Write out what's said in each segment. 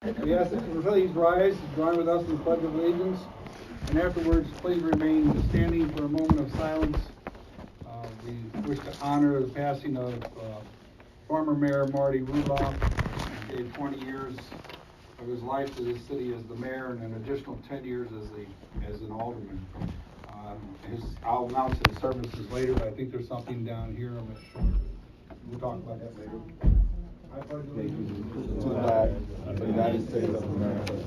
We ask that you please rise, join with us in the Pledge of Allegiance, and afterwards, please remain standing for a moment of silence. We wish to honor the passing of former Mayor Marty Rudolph. He gave 20 years of his life to this city as the mayor and an additional 10 years as an alderman. I'll announce his services later, but I think there's something down here. I'm not sure. We'll talk about that later. I pledge allegiance to the flag of the United States of America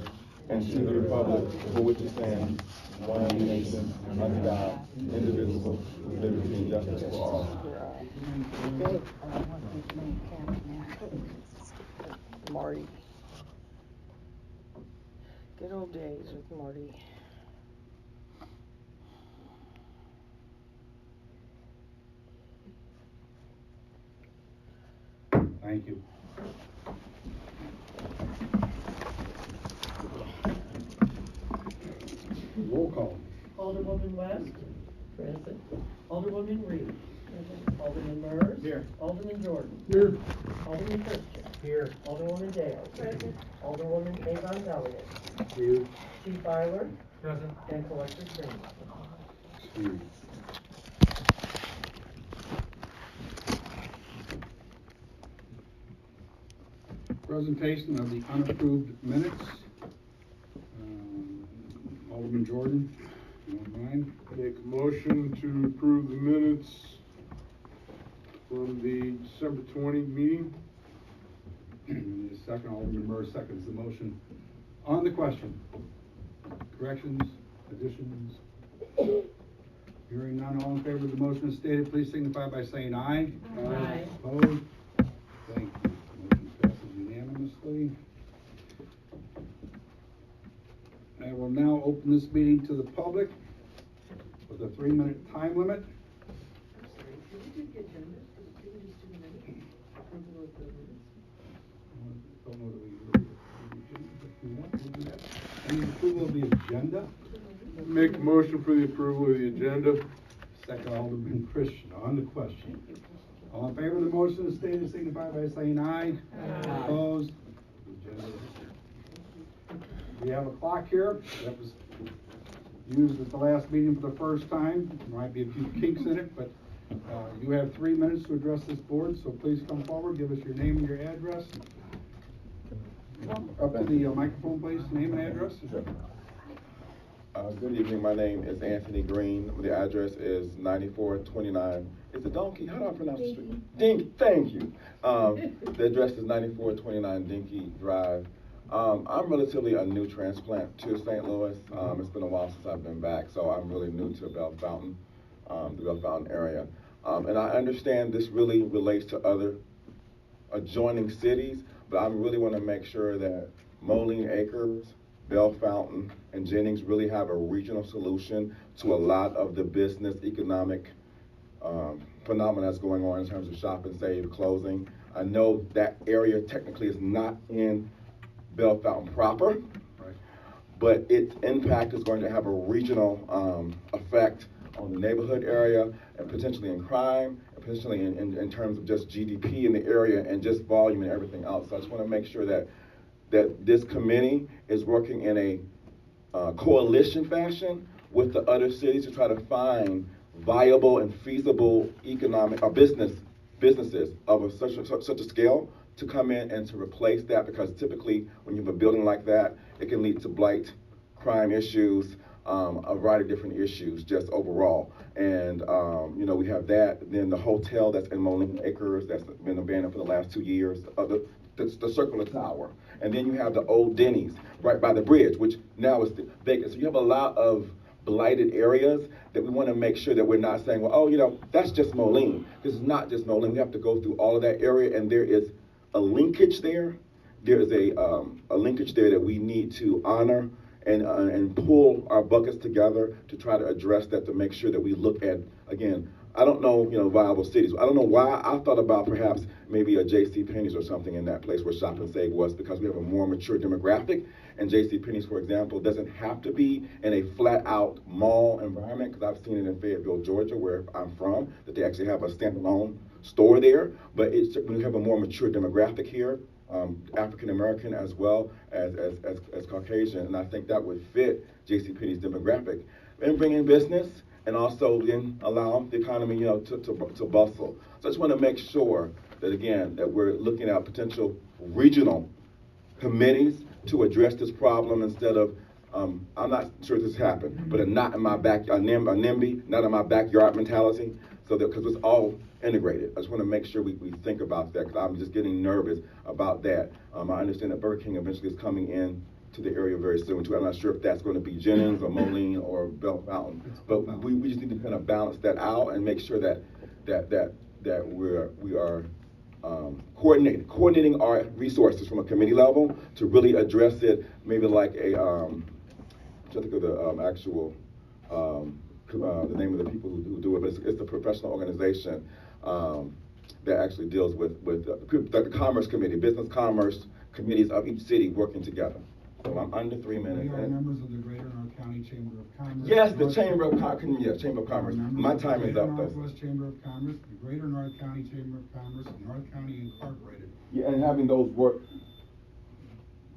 and to the republic for which it stands, one nation, under God, indivisible, with liberty and justice for all. Marty. Good old days with Marty. Thank you. Roll call. Alderwoman West. Present. Alderwoman Reed. Present. Alderman Murs. Here. Alderman Jordan. Here. Alderman Christian. Here. Alderwoman Dale. Present. Alderwoman Avon Elliott. Here. Chief Byler. Present. And Collector Green. Here. Presentation of the unapproved minutes. Alderman Jordan, you don't mind? Make a motion to approve the minutes from the December 20 meeting. And the second, Alderman Murr seconds the motion. On the question, corrections, additions? Hearing none, all in favor of the motion as stated, please signify by saying aye. Aye. Opposed? Thank you. Motion passes unanimously. I will now open this meeting to the public with a 3-minute time limit. Don't know that we want to do that. Any approval of the agenda? Make a motion for the approval of the agenda. Second, Alderman Christian, on the question. All in favor of the motion as stated, signify by saying aye. Aye. Opposed? The agenda is approved. We have a clock here that was used at the last meeting for the first time. There might be a few kinks in it, but you have 3 minutes to address this board, so please come forward, give us your name and your address. Up to the microphone, please, name and address. Sure. Good evening, my name is Anthony Green. The address is 9429. Is it Donkey? How do I pronounce the street? Dinky, thank you. The address is 9429 Dinky Drive. I'm relatively a new transplant to St. Louis. It's been a while since I've been back, so I'm really new to Bellefontaine, the Bellefontaine area. And I understand this really relates to other adjoining cities, but I really want to make sure that Moline Acres, Bellefontaine, and Jennings really have a regional solution to a lot of the business economic phenomena that's going on in terms of shop and save closing. I know that area technically is not in Bellefontaine proper, Right. but its impact is going to have a regional effect on the neighborhood area and potentially in crime, and potentially in terms of just GDP in the area and just volume and everything else. So I just want to make sure that this committee is working in a coalition fashion with the other cities to try to find viable and feasible economic or businesses of such a scale to come in and to replace that, because typically when you have a building like that, it can lead to blight, crime issues, a variety of different issues just overall. And we have that. Then the hotel that's in Moline Acres that's been abandoned for the last 2 years, the circular tower. And then you have the old Denny's right by the bridge, which now is vacant. So you have a lot of blighted areas that we want to make sure that we're not saying, well, that's just Moline. This is not just Moline. We have to go through all of that area, and there is a linkage there. There is a linkage there that we need to honor and pull our buckets together to try to address that, to make sure that we look at, again, I don't know, viable cities. I don't know why I thought about perhaps maybe a J.C. Penney's or something in that place where Shop and Save was, because we have a more mature demographic. And J.C. Penney's, for example, doesn't have to be in a flat-out mall environment, because I've seen it in Fayetteville, Georgia, where I'm from, that they actually have a standalone store there. But we have a more mature demographic here African American as well as Caucasian, and I think that would fit JCPenney's demographic. And bring in business, and also then allow the economy, to bustle. So I just want to make sure that, again, that we're looking at potential regional committees to address this problem instead of, I'm not sure this happened, but a not in my back, a NIMBY, not in my backyard mentality, so that, because it's all integrated. I just want to make sure we think about that, because I'm just getting nervous about that. I understand that Burger King eventually is coming in to the area very soon too. I'm not sure if that's going to be Jennings or Moline or Bellefontaine, but we just need to kind of balance that out and make sure that we are coordinating our resources from a committee level to really address it. Maybe like a I'm trying to think of the actual the name of the people who do it, but it's a professional organization that actually deals with the Commerce Committee, business commerce committees of each city working together. So I'm under 3 minutes. We are members of the Greater North County Chamber of Commerce. Yes, the Chamber of Commerce. Chamber of Commerce. My time is up, though. Northwest Chamber of Commerce, the Greater North County Chamber of Commerce, and North County Incorporated. Yeah, and having those work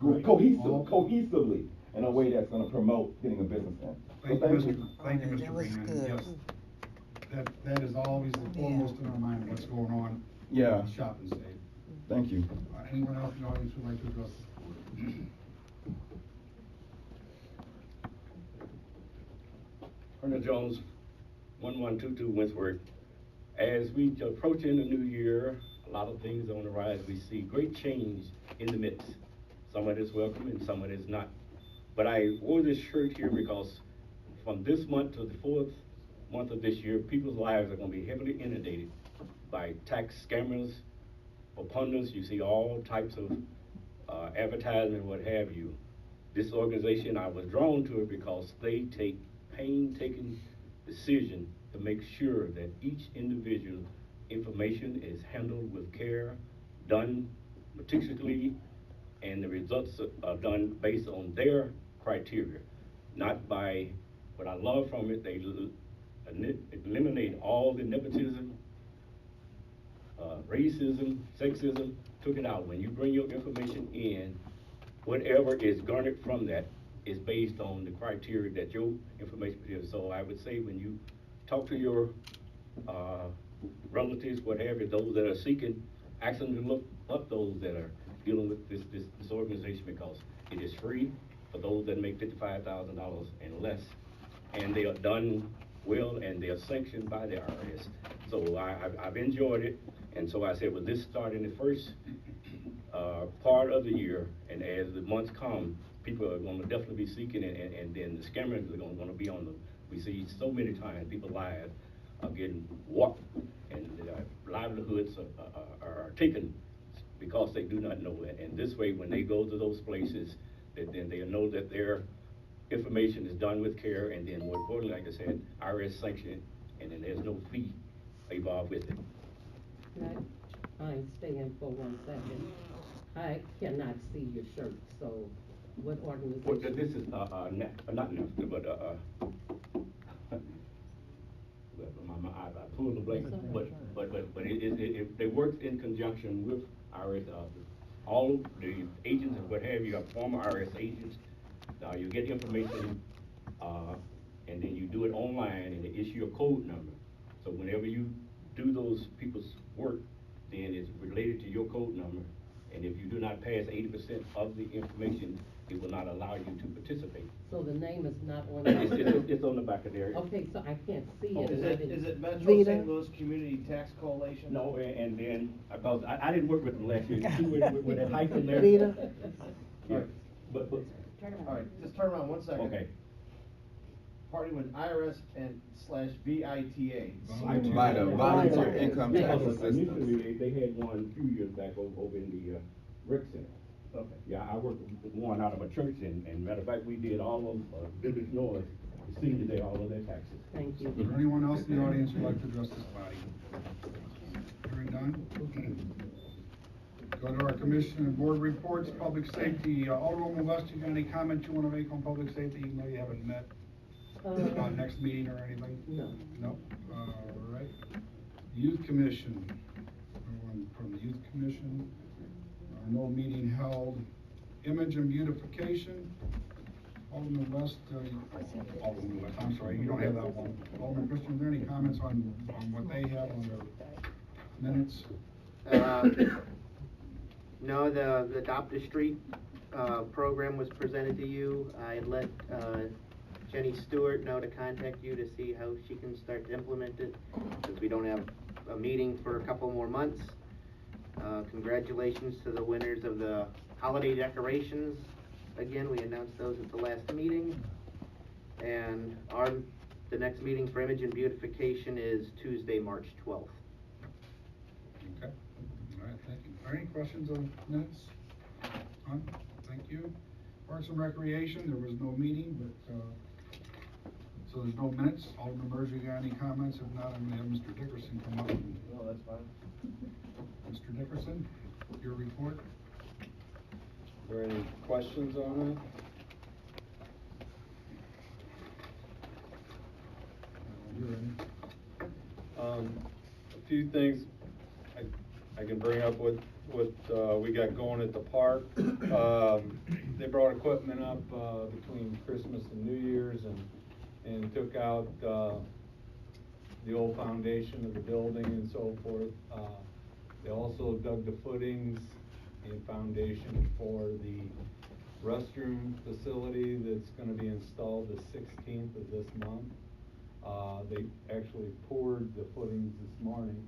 Right. cohesively in a way that's going to promote getting a business in. Thank you, Mr. That was Freeman. good. Yes, that is always the foremost in our mind, what's going on. Yeah. in Shop and save. Thank you. Anyone else in the audience would like to address this board? Colonel Jones, 1122 Wentworth. As we approach in the new year, a lot of things on the rise. We see great change in the midst. Some of it is welcome and some of it is not. But I wore this shirt here because from this month to the 4th month of this year, people's lives are going to be heavily inundated by tax scammers or pundits. You see all types of advertising, what have you. This organization, I was drawn to it because they take painstaking decision to make sure that each individual information is handled with care, done meticulously, and the results are done based on their criteria, not by what I love from it. They eliminate all the nepotism, racism, sexism, took it out. When you bring your information in, whatever is garnered from that is based on the criteria that your information is. So I would say when you talk to your relatives, what have you, those that are seeking, ask them to look up those that are dealing with this organization, because it is free for those that make $55,000 and less, and they are done well and they are sanctioned by the IRS. So I've enjoyed it, and so I said, well, this started in the first part of the year, and as the months come, people are going to definitely be seeking it, and then the scammers are going to be on them. We see so many times people's lives are getting warped, and their livelihoods are taken because they do not know it. And this way, when they go to those places, then they know that their information is done with care, and then more importantly, like I said, IRS sanctioned, and then there's no fee involved with it. I stay in for 1 second. I cannot see your shirt, so what organization? Well, this is not NAFTA, but I pulled the blank, but it works in conjunction with IRS. All the agents and what have you are former IRS agents. You get information, and then you do it online, and they issue a code number. So whenever you do those people's work, then it's related to your code number. And if you do not pass 80% of the information, it will not allow you to participate. So the name is not on It's on the back of there. Okay, so I can't see Oh, it. Is it Metro Vita? St. Louis Community Tax Coalition? No, and then, because I didn't work with them last year, you see with that hyphen there? Vita? Yeah, but, All right, just turn around 1 second. okay. Party with IRS and / VITA. Volunteer income tax Because assistance. initially, they had one a few years back over in the rec center. Okay. Yeah, I worked with one out of a church, and matter of fact, we did all of Village North, received there all of their taxes. Thank you. Is there anyone else in the audience who'd like to address this body? Hearing none? Go to our commission and board reports, public safety. Alderwoman West, you got any comments you want to make on public safety, even though you haven't met about next meeting or anything? No. No? All right. Youth Commission. Everyone from the Youth Commission? All no meeting held. Image and beautification, Alderman West, Alderman West, I'm sorry, you don't have that one. Alderman Christian, are there any comments on what they have on their minutes? No, the Adopt a Street program was presented to you. I let Jenny Stewart know to contact you to see how she can start to implement it, because we don't have a meeting for a couple more months. Congratulations to the winners of the holiday decorations. Again, we announced those at the last meeting. And the next meeting for Image and Beautification is Tuesday, March 12th. Okay, all right, thank you. Are there any questions on minutes? None? Thank you. Parks and Recreation, there was no meeting, but, so there's no minutes. Alderman Mercer, you got any comments? If not, I'm gonna have Mr. Dickerson come up. No, that's fine. Mr. Dickerson, your report? Are there any questions on You're in. that? A few things I can bring up what we got going at the park. They brought equipment up between Christmas and New Year's and took out the old foundation of the building and so forth. They also dug the footings and foundation for the restroom facility that's gonna be installed the 16th of this month. They actually poured the footings this morning,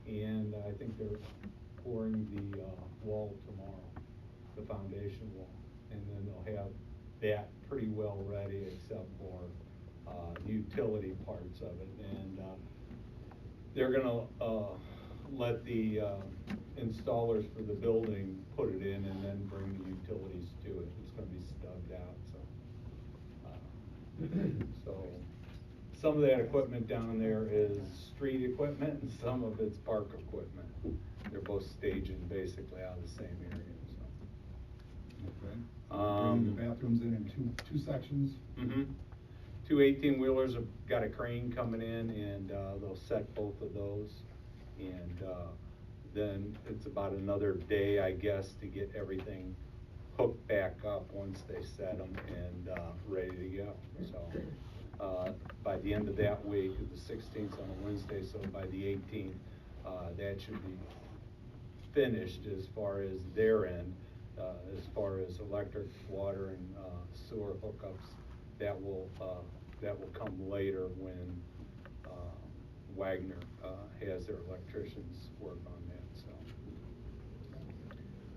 and I think they're pouring the wall tomorrow, the foundation wall. And then they'll have that pretty well ready except for utility parts of it. And they're gonna let the installers for the building put it in and then bring the utilities to it. It's gonna be stubbed out, so. So some of that equipment down there is street equipment and some of it's park equipment. They're both staging basically out of the same area, so. Okay. Bringing the bathrooms in two sections. Mm-hmm. 2 18-wheelers have got a crane coming in, and they'll set both of those. And then it's about another day, I guess, to get everything hooked back up once they set them and ready to go. So by the end of that week, the 16th on a Wednesday, so by the 18th, that should be finished as far as their end. As far as electric, water, and sewer hookups, that will come later when Wagner has their electricians work on that.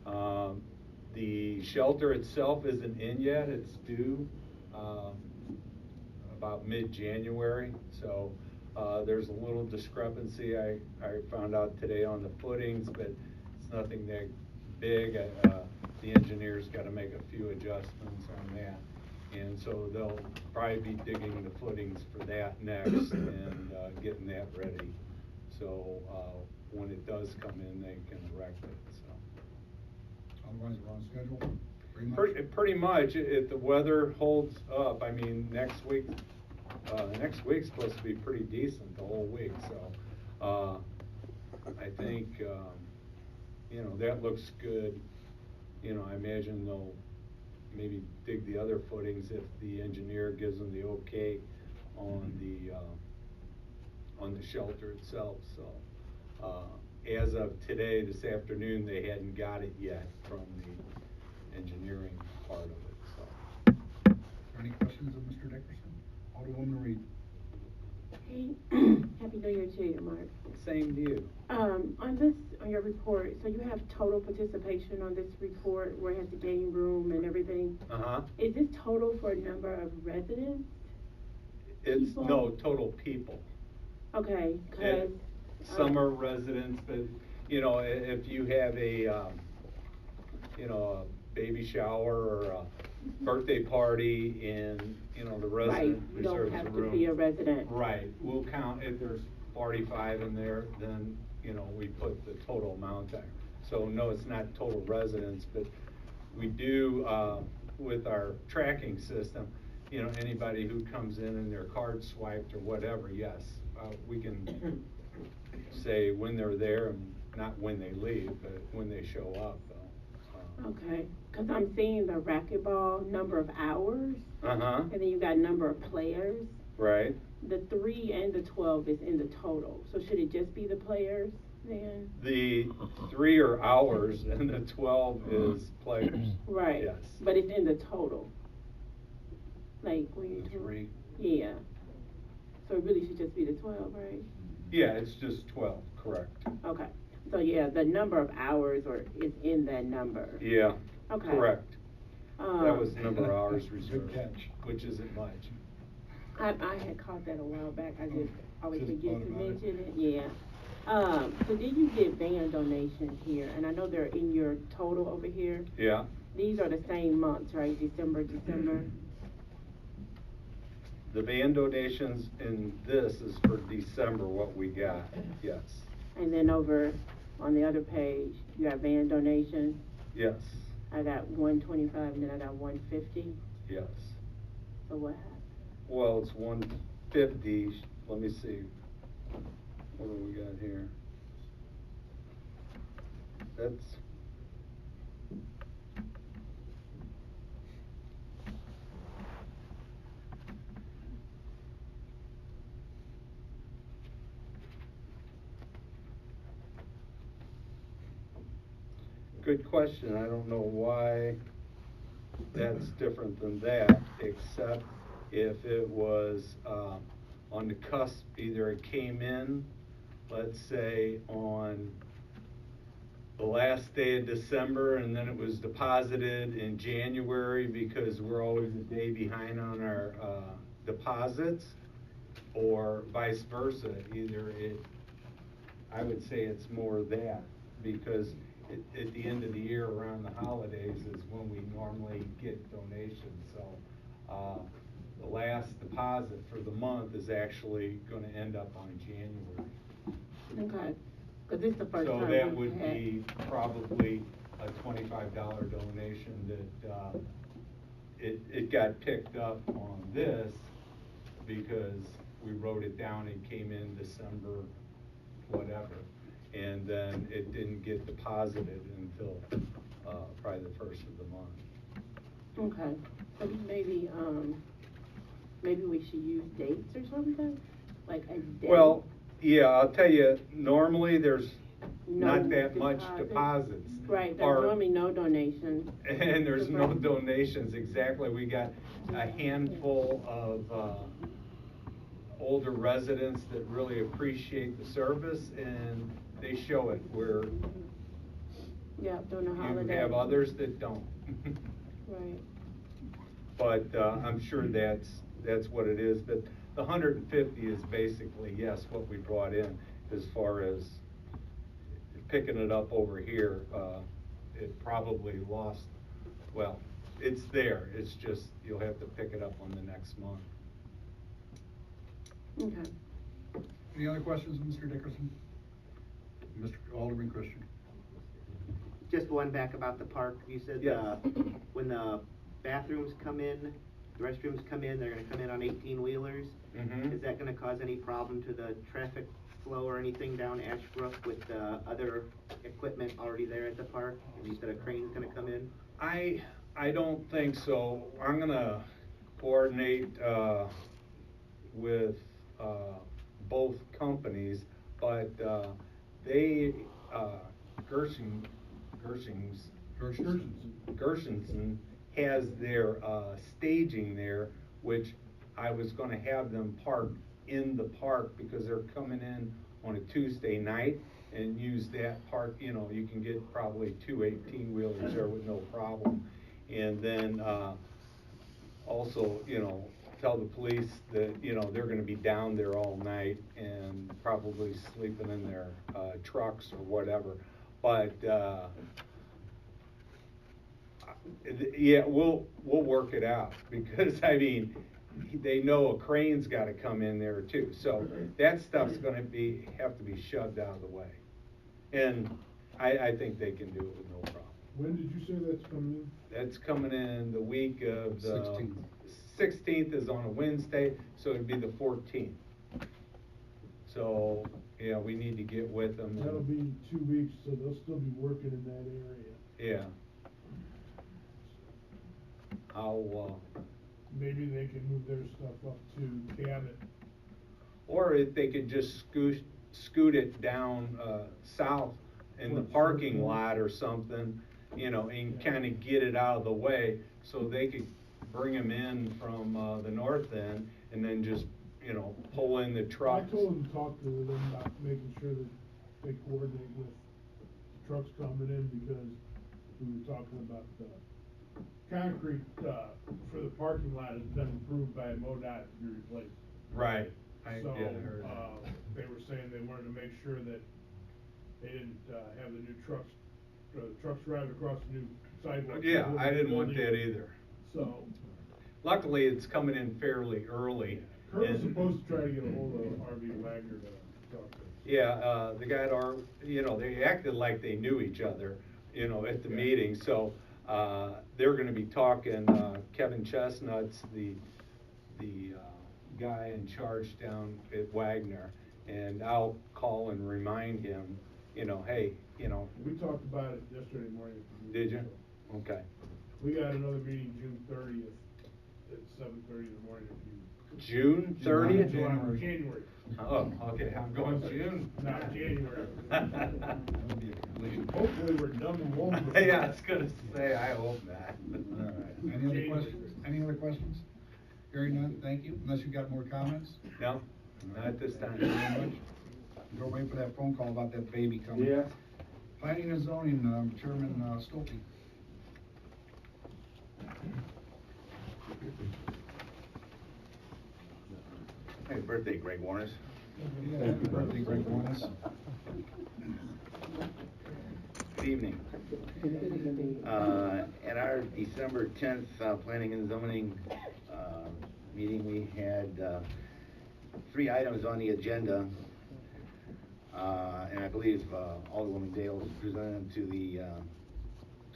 So the shelter itself isn't in yet; it's due about mid-January. So there's a little discrepancy I found out today on the footings, but it's nothing that big. The engineer's got to make a few adjustments on that, and so they'll probably be digging the footings for that next and getting that ready. So when it does come in, they can erect it. So Otherwise, we're on schedule. pretty much, if the weather holds up. I mean, next week's supposed to be pretty decent the whole week. So I think that looks good. I imagine they'll maybe dig the other footings if the engineer gives them the okay on the shelter itself. So as of today, this afternoon, they hadn't got it yet from the engineering part of it. So. Are there any questions of Mr. Dickerson? Alderwoman Reed. Hey, Happy New Year to you, Mark. Same to you. On your report, so you have total participation on this report where it has the game room and everything? Uh-huh. Is this total for a number of residents? It's, people? no, total people. Okay, because... Some are residents, but, if you have a baby shower or a birthday party and, the resident right, you don't reserves have a room. to be a resident. Right, we'll count, if there's 45 in there, then, we put the total amount there. So no, it's not total residents, but we do, with our tracking system, anybody who comes in and their card swiped or whatever, yes, we can say when they're there and not when they leave, but when they show up. Okay, cause I'm seeing the racquetball number of hours, Uh-huh, and then you got number of players. right. The 3 and the 12 is in the total, so should it just be the players then? The 3 are hours and the 12 is players. Right. Yes. But it's in the total. Like when you The do. 3. Yeah. So it really should just be the 12, right? Yeah, it's just 12, correct. Okay. So yeah, the number of hours is in that number. Yeah, Okay. correct. That Um, was the number of hours reserved, catch. which isn't much. I had caught that a while back. I just always Just forget to automatic. mention it. Yeah. So then you get van donations here, and I know they're in your total over here. Yeah, These are the same months, right? December. the van donations in this is for December, what we got, yes, And then over on the other page, you have van donations. yes, I got 125, and then I got 150. yes. So what happened? Well, it's 150, let me see, what do we got here? That's, good question, I don't know why that's different than that, except if it was, on the cusp, either it came in, let's say, on the last day of December, and then it was deposited in January, because we're always a day behind on our, deposits, or vice versa, either I would say it's more that, because at the end of the year, around the holidays, is when we normally get donations, so, the last deposit for the month is actually gonna end up on January. Okay. Because this is the first So time that we've would had- be probably a $25 donation that, it got picked up on this because we wrote it down, it came in December, whatever. And then it didn't get deposited until, probably the first of the month. Okay. So maybe we should use dates or something? Like a date? Well, yeah, I'll tell you, normally there's No not that much deposit. deposits. Right, there's Or- normally no donations. And there's no Right. donations, exactly. We got a handful of, older residents that really appreciate the service, and they show it, where Yeah, during the you holiday. have others that don't. Right. But, I'm sure that's what it is, but the 150 is basically, yes, what we brought in, as far as picking it up over here, it probably lost, well, it's there, it's just, you'll have to pick it up on the next month. Okay. Any other questions, Mr. Dickerson? Mr. Alderman Christian? Just one back about the park. You said, Yes. when the bathrooms come in, the restrooms come in, they're gonna come in on 18-wheelers. Mhm. Is that gonna cause any problem to the traffic flow or anything down Ashbrook with, other equipment already there at the park? And you said a crane's gonna come in? I don't think so. I'm gonna coordinate, with, both companies, but, they, Gershenson has their, staging there, which I was gonna have them park in the park, because they're coming in on a Tuesday night, and use that park, you know, you can get probably 2 18-wheelers there with no problem. And then, also, you know, tell the police that, you know, they're gonna be down there all night and probably sleeping in their, trucks or whatever. But, yeah, we'll work it out, because, I mean, they know a crane's gotta come in there too, so that stuff's gonna have to be shoved out of the way. And I think they can do it with no problem. When did you say that's coming in? That's coming in the week of the 16th. 16th is on a Wednesday, so it'd be the 14th. So, yeah, we need to get with them. That'll be 2 weeks, so they'll still be working in that area. Yeah, I'll, Maybe they can move their stuff up to Cabot. or if they could just scoot it down, south in the parking lot or something, you know, and kinda get it out of the way, so they could bring them in from, the north end, and then just, you know, pull in the I trucks. told them to talk to them about making sure that they coordinate with trucks coming in, because we were talking about the concrete, for the parking lot has been approved by MoDOT to be replaced. Right. So, Yeah, I heard that. they were saying they wanted to make sure that they didn't, have the new trucks, trucks driving across the new sidewalk. Yeah, I didn't want that either. So, Luckily, it's coming in fairly early. Kurt was and- supposed to try to get a hold of RV Wagner to talk to. Yeah, the guy at our, you know, they acted like they knew each other, you know, at the Yeah. meeting, so, they're gonna be talking, Kevin Chestnut's the guy in charge down at Wagner, and I'll call and remind him, you know, hey, you know. We talked about it yesterday morning. Did you? Okay. We got another meeting June 30th at 7:30 in the morning. June 30th? January. Oh, okay, I'm going June. Not January. That would be a completion. Hopefully we're done and over. Yeah, I was gonna say, I hope not. All right, any other questions? Any other questions? Hearing none, thank you, unless you got more comments? No, not at this time. Thank you very much. Go wait for that phone call about that baby coming. Yeah. Planning and zoning, Chairman, Stolte. Happy birthday, Greg Warnes. Yeah, happy birthday, Greg Warnes. Good evening. At our December 10th Planning and Zoning meeting, we had 3 items on the agenda. And I believe Alderwoman Dale presented to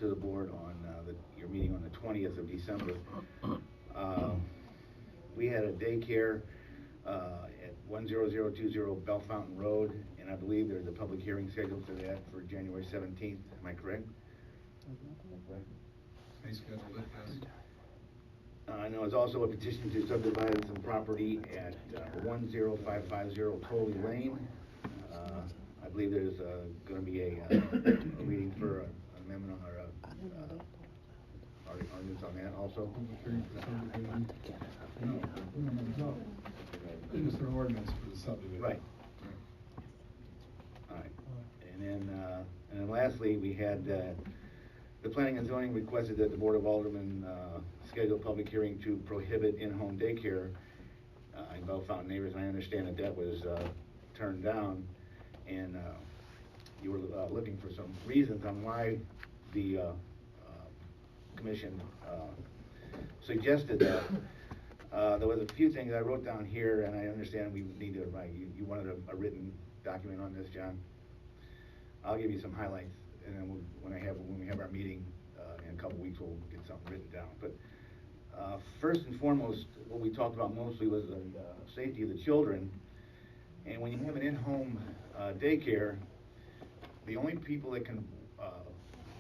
the board on your meeting on the 20th of December. We had a daycare at 10020 Bellefontaine Road, and I believe there's a public hearing scheduled for that for January 17th. Am I correct? They scheduled it, yes. I know it's also a petition to subdivide some property at 10550 Coley Lane. I believe there's going to be a reading for an amendment on our ordinance on that also. No. Just an ordinance for the subdivision. Right. All right. And then lastly, we had the Planning and Zoning requested that the Board of Aldermen schedule a public hearing to prohibit in-home daycare in Bellefontaine neighbors. And I understand that was turned down, and you were looking for some reasons on why the commission suggested that. There was a few things I wrote down here, and I understand we need to write. You wanted a written document on this, John? I'll give you some highlights, and then when we have our meeting in a couple weeks, we'll get something written down. But first and foremost, what we talked about mostly was the safety of the children. And when you have an in-home daycare, the only people that can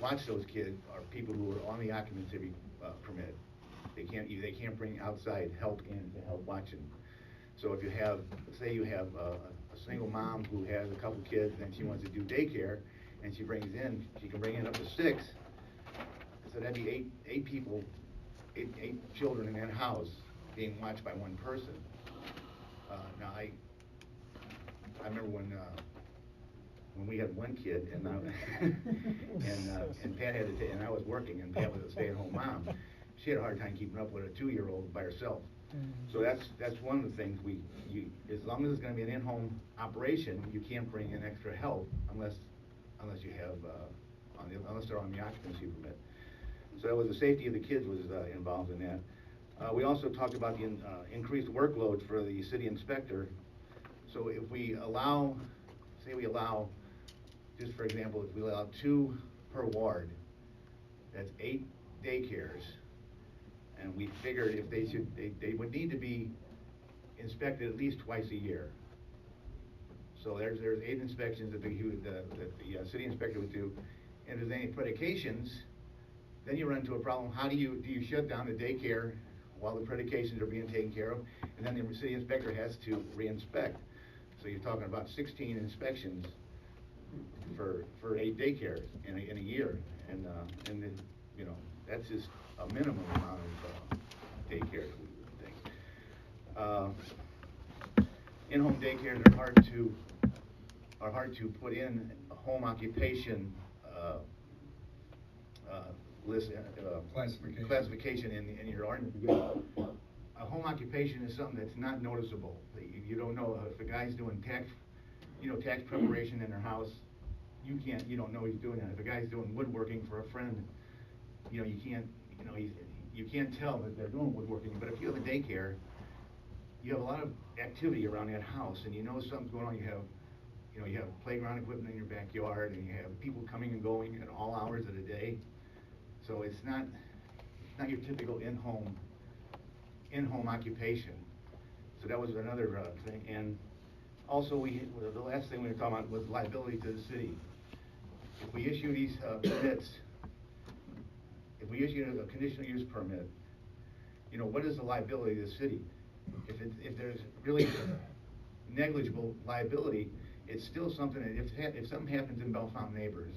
watch those kids are people who are on the occupancy permit. They can't bring outside help in to help watch them. So if you have, say you have a single mom who has a couple kids and she wants to do daycare, and she can bring in up to 6. So that'd be eight people, eight children in that house being watched by one person. Now I remember when we had one kid, and Pat had to, and I was working, and Pat was a stay-at-home mom. She had a hard time keeping up with a 2-year-old by herself. So that's one of the things as long as it's going to be an in-home operation, you can't bring in extra help unless you have unless they're on the occupancy permit. So that was the safety of the kids was involved in that. We also talked about the increased workload for the city inspector. So if we allow, just for example, if we allow 2 per ward, that's 8 daycares. And we figured if they would need to be inspected at least twice a year. So there's 8 inspections that the city inspector would do. And if there's any predications, then you run into a problem. How do you shut down the daycare while the predications are being taken care of? And then the city inspector has to re-inspect. So you're talking about 16 inspections for 8 daycares in a year. And then, you know, that's just a minimum amount of daycares, we would think. In-home daycares are hard to put in a home occupation list, classification in your ordinance. A home occupation is something that's not noticeable. You don't know if a guy's doing tax preparation in their house. You don't know he's doing that. If a guy's doing woodworking for a friend, you can't tell that they're doing woodworking. But if you have a daycare, you have a lot of activity around that house, and you know something's going on. You have playground equipment in your backyard, and you have people coming and going at all hours of the day. So it's not your typical in-home occupation. So that was another thing. And also, the last thing we were talking about was liability to the city. If we issue these permits, if we issue a conditional use permit, you know, what is the liability to the city? If there's really negligible liability, it's still something that if something happens in Bellefontaine Neighbors,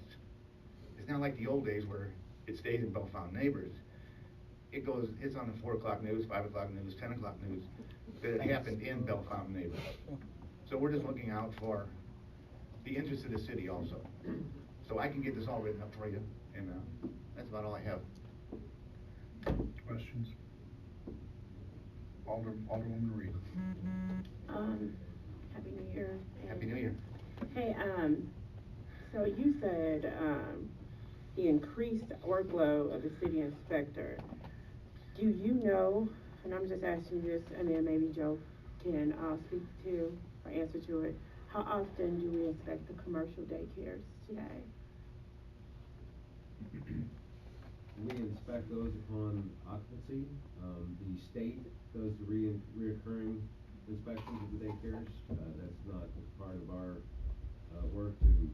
it's not like the old days where it stays in Bellefontaine Neighbors. It's on the 4 o'clock news, 5 o'clock news, 10 o'clock news, that it happened in Bellefontaine Neighbors. So we're just looking out for the interest of the city also. So I can get this all written up for you, and that's about all I have. Questions? Alderwoman Reed. Happy New Year. Happy New Year. Hey, so you said, the increased workload of the city inspector. Do you know, and I'm just asking this, and then maybe Joe can speak to or answer to it, how often do we inspect the commercial daycares today? We inspect those upon occupancy. The state does the reoccurring inspections of the daycares. That's not part of our work to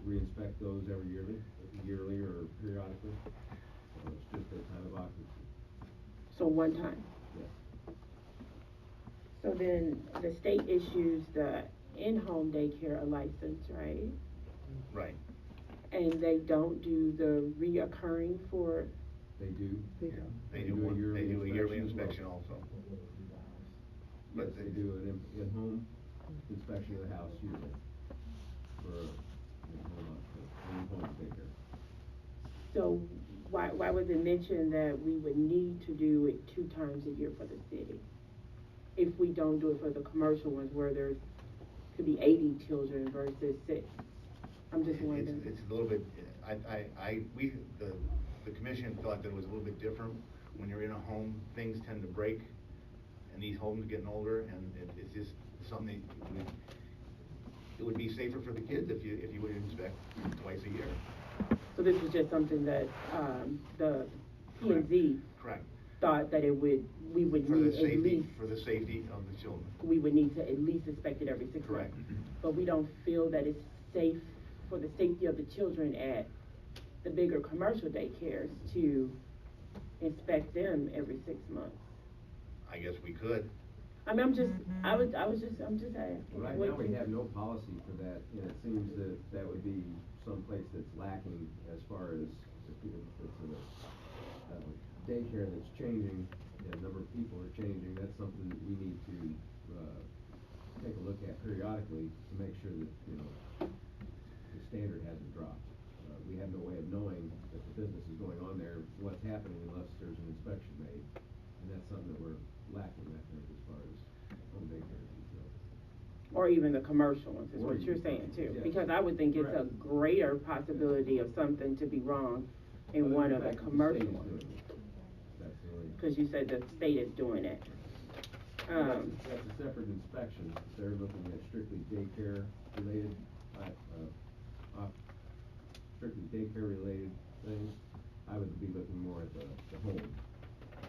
re-inspect those every yearly or periodically. So it's just a time of occupancy. So one time? Yes. So then the state issues the in-home daycare a license, right? Right. And they don't do the reoccurring for? They do. They do. They do a yearly inspection also. Yes, they do an in-home inspection of the house usually for in-home daycare. So why was it mentioned that we would need to do it 2 times a year for the city? If we don't do it for the commercial ones where there could be 80 children versus 6. I'm just wondering. It's a little bit, the commission thought that it was a little bit different. When you're in a home, things tend to break, and these homes are getting older, and it's just something it would be safer for the kids if you would inspect twice a year. So this was just something that the P&Z Correct. thought that we would For need the safety, at least, for the safety of the children. we would need to at least inspect it every 6 Correct. months. But we don't feel that it's safe for the safety of the children at the bigger commercial daycares to inspect them every 6 months. I guess we could. I mean, I'm just asking. Right now, we have no policy for that, and it seems that that would be someplace that's lacking as far as if it's a daycare that's changing, and a number of people are changing. That's something that we need to take a look at periodically to make sure that, you know, the standard hasn't dropped. We have no way of knowing that the business is going on there, what's happening, unless there's an inspection made. And that's something that we're lacking, I think, as far as home daycare is concerned. Or even the commercial ones, is Or what you're even saying too. yes. Because I would think it's a Correct. greater possibility of something to be wrong in Other one than of the fact that commercial state is ones. doing it. That's the only. Because you said the state is doing it. That's a separate inspection. They're looking at strictly daycare related, strictly daycare related things. I would be looking more at the home,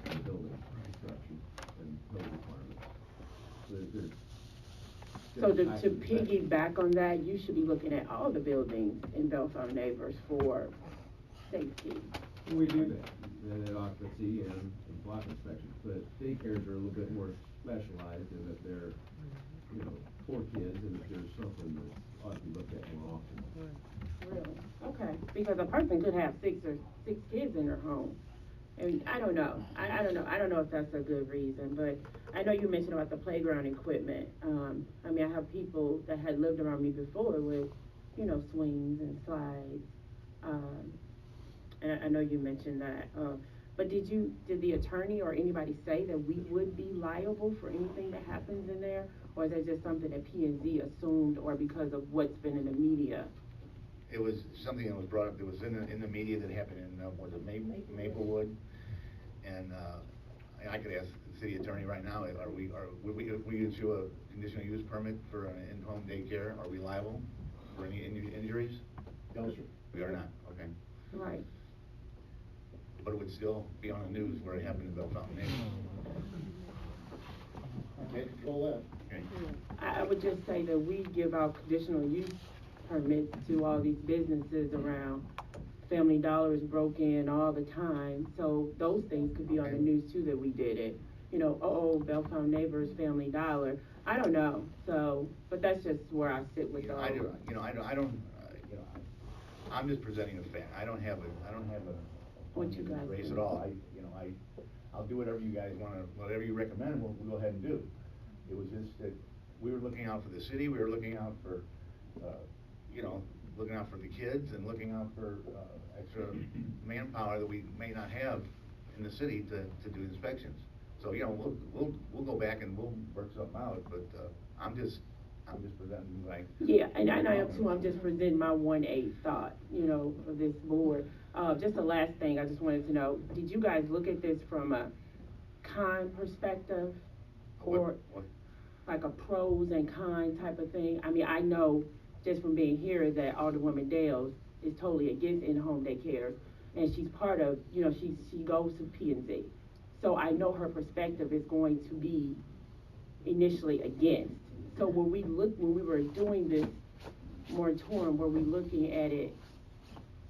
and the building construction and code requirements. So there's So different types to of inspections. piggyback on that, you should be looking at all the buildings in Bellefontaine Neighbors for safety. We do that. And then occupancy and block inspections, but daycares are a little bit more specialized in that they're, you know, for kids, and if there's something that ought to be looked at more often. Really? Okay, because a person could have six kids in their home. I mean, I don't know. I don't know if that's a good reason, but I know you mentioned about the playground equipment. I mean, I have people that had lived around me before with, you know, swings and slides. And I know you mentioned that. But did the attorney or anybody say that we would be liable for anything that happens in there? Or is that just something that P&Z assumed, or because of what's been in the media? It was something that was brought up, that was in the media, that happened in, was it Maplewood? And I could ask the city attorney right now, would we issue a conditional use permit for an in-home daycare? Are we liable for any injuries? No, sir. We are not, okay. Right. But it would still be on the news where it happened in Bellefontaine. Can't control that. Okay. I would just say that we give out conditional use permits to all these businesses around. Family Dollar is broken all the time, so those things could be on the news too, that we did it. You know, Bellefontaine neighbors, Family Dollar. I don't know, so, but that's just where I sit with all. I'm just presenting a fact. I don't have What you guys race do. at all. I'll do whatever you guys whatever you recommend, we'll go ahead and do. It was just that we were looking out for the city, we were looking out for, looking out for the kids, and looking out for extra manpower that we may not have in the city to do inspections. So, we'll go back and we'll work something out, but I'm just presenting like. Yeah, and I know too, I'm just presenting my 1A thought, of this board. Just the last thing, I just wanted to know, did you guys look at this from a con perspective? Or What? like a pros and cons type of thing? I mean, I know just from being here that Alderwoman Dales is totally against in-home daycares, and she's part of, she goes to P&Z. So I know her perspective is going to be initially against. So when we were doing this moratorium, were we looking at it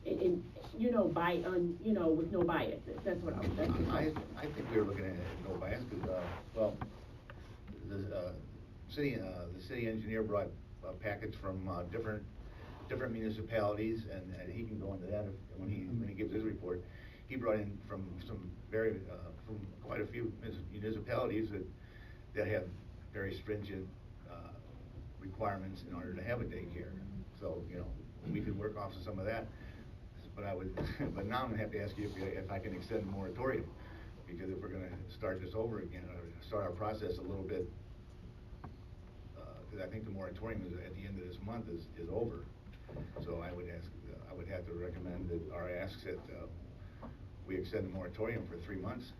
with no biases? That's what that's the I question. think we were looking at it no bias, because, the city engineer brought a package from different municipalities, and he can go into that when he gives his report. He brought in from quite a few municipalities that have very stringent requirements in order to have a daycare. So, we could work off of some of that. But but now I'm gonna have to ask you if I can extend the moratorium, because if we're gonna start this over again, or start our process a little bit, because I think the moratorium is at the end of this month is over. So I would have to recommend that, or ask that we extend the moratorium for 3 months.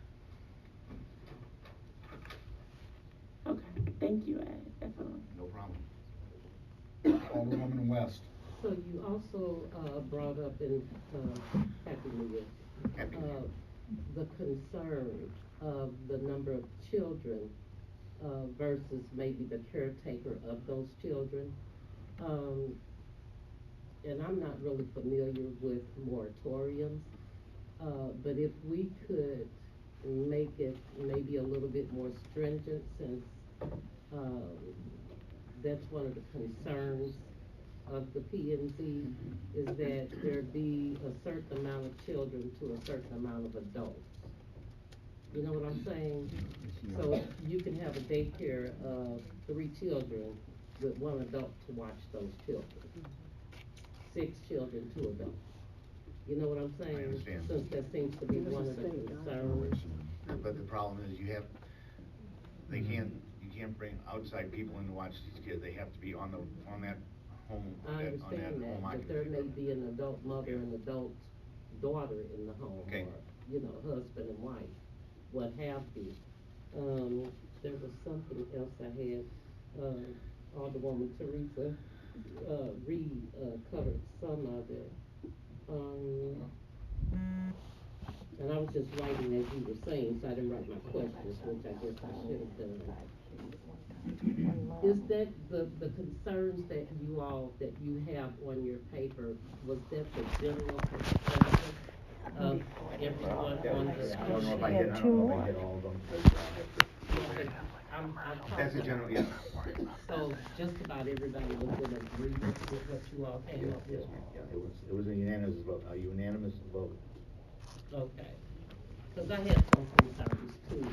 Okay, thank you, Ed. That's all. No problem. Alderwoman West. So you also brought up in Happy New Year, Happy New Year. the concern of the number of children versus maybe the caretaker of those children. And I'm not really familiar with moratoriums, but if we could make it maybe a little bit more stringent, since that's one of the concerns of the P&Z, is that there be a certain amount of children to a certain amount of adults. You know what I'm saying? So you can have a daycare of 3 children with 1 adult to watch those children. 6 children, 2 adults. You know what I'm saying? I understand. Since that seems to be one of the concerns. But the problem is you can't bring outside people in to watch these kids. They have to be on that home. I understand that, but there may be an adult mother and adult daughter in the home, Okay. or, husband and wife, what have you. There was something else I had, Alderwoman Teresa, covered some of it. And I was just writing as you were saying, so I didn't write my questions, which I guess I should have done. Is that the concerns that you have on your paper, was that the general perspective of everyone on the. Yeah, I don't know if I We hit, have I two don't know if more. I hit all of them. I'm That's a talking- general, yeah. So just about everybody was in agreement with what you all came up with? Yeah, it was a unanimous vote, a unanimous vote. Okay, cause I had some concerns too,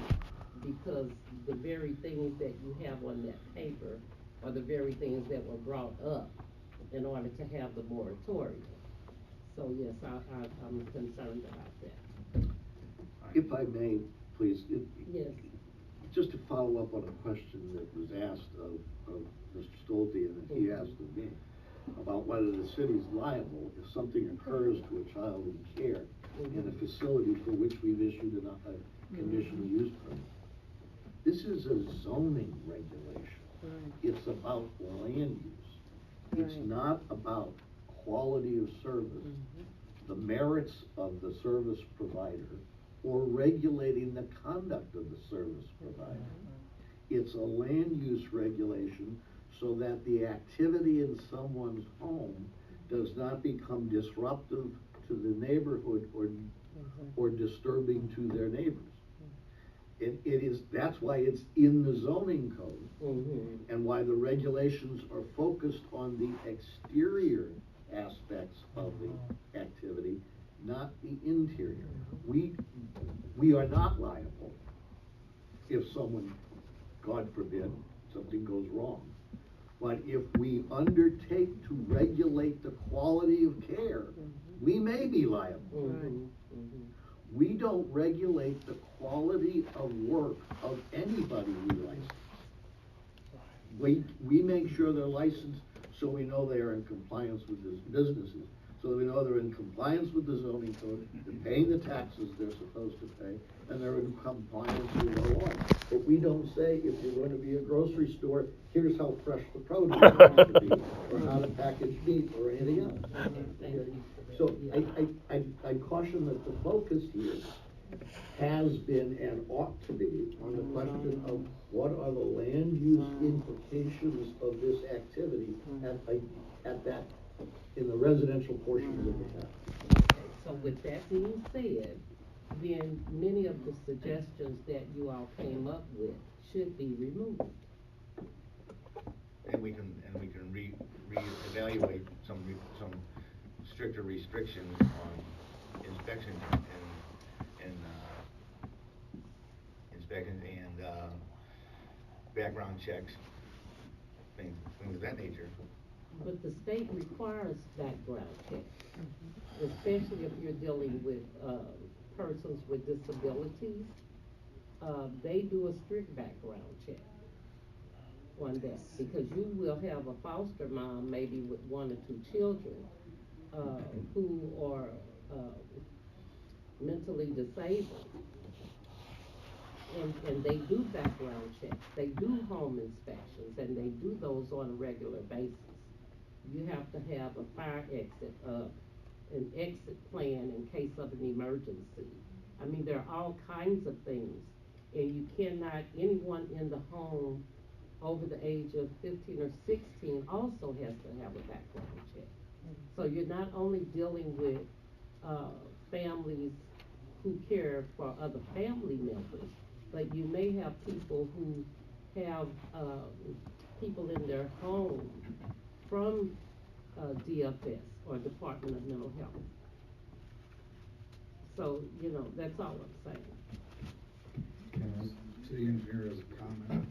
because the very things that you have on that paper are the very things that were brought up in order to have the moratorium. So yes, I'm concerned about that. If I may, please, Yes. just to follow up on a question that was asked of Mr. Stolte and that he asked of me, about whether the city is liable if something occurs to a child in care in a facility for which we've issued a conditional use permit. This is a zoning regulation. It's about land use. It's not about quality of service, the merits of the service provider, or regulating the conduct of the service provider. It's a land use regulation so that the activity in someone's home does not become disruptive to the neighborhood or disturbing to their neighbors. That's why it's in the zoning code, and why the regulations are focused on the exterior aspects of the activity, not the interior. We are not liable if someone, God forbid, something goes wrong. But if we undertake to regulate the quality of care, we may be liable. We don't regulate the quality of work of anybody we license. We make sure they're licensed so we know they are in compliance with these businesses, so that we know they're in compliance with the zoning code, they're paying the taxes they're supposed to pay, and they're in compliance with the law. But we don't say, if you're going to be a grocery store, here's how fresh the produce has to be, or how to package meat, or anything else. Okay? So I caution that the focus here has been and ought to be on the question of what are the land use implications of this activity at that, in the residential portion of the town. So with that being said, then many of the suggestions that you all came up with should be removed. And we can reevaluate some stricter restrictions on inspections and background checks, things of that nature. But the state requires background checks, especially if you're dealing with, persons with disabilities. They do a strict background check on that, because you will have a foster mom, maybe with 1 or 2 children, who are, mentally disabled. And they do background checks, they do home inspections, and they do those on a regular basis. You have to have a fire exit, an exit plan in case of an emergency. I mean, there are all kinds of things, and you cannot, anyone in the home over the age of 15 or 16 also has to have a background check. So you're not only dealing with, families who care for other family members, but you may have people who have, people in their home from, DFS or Department of Mental Health. So, that's all I'm saying. City engineer has a comment.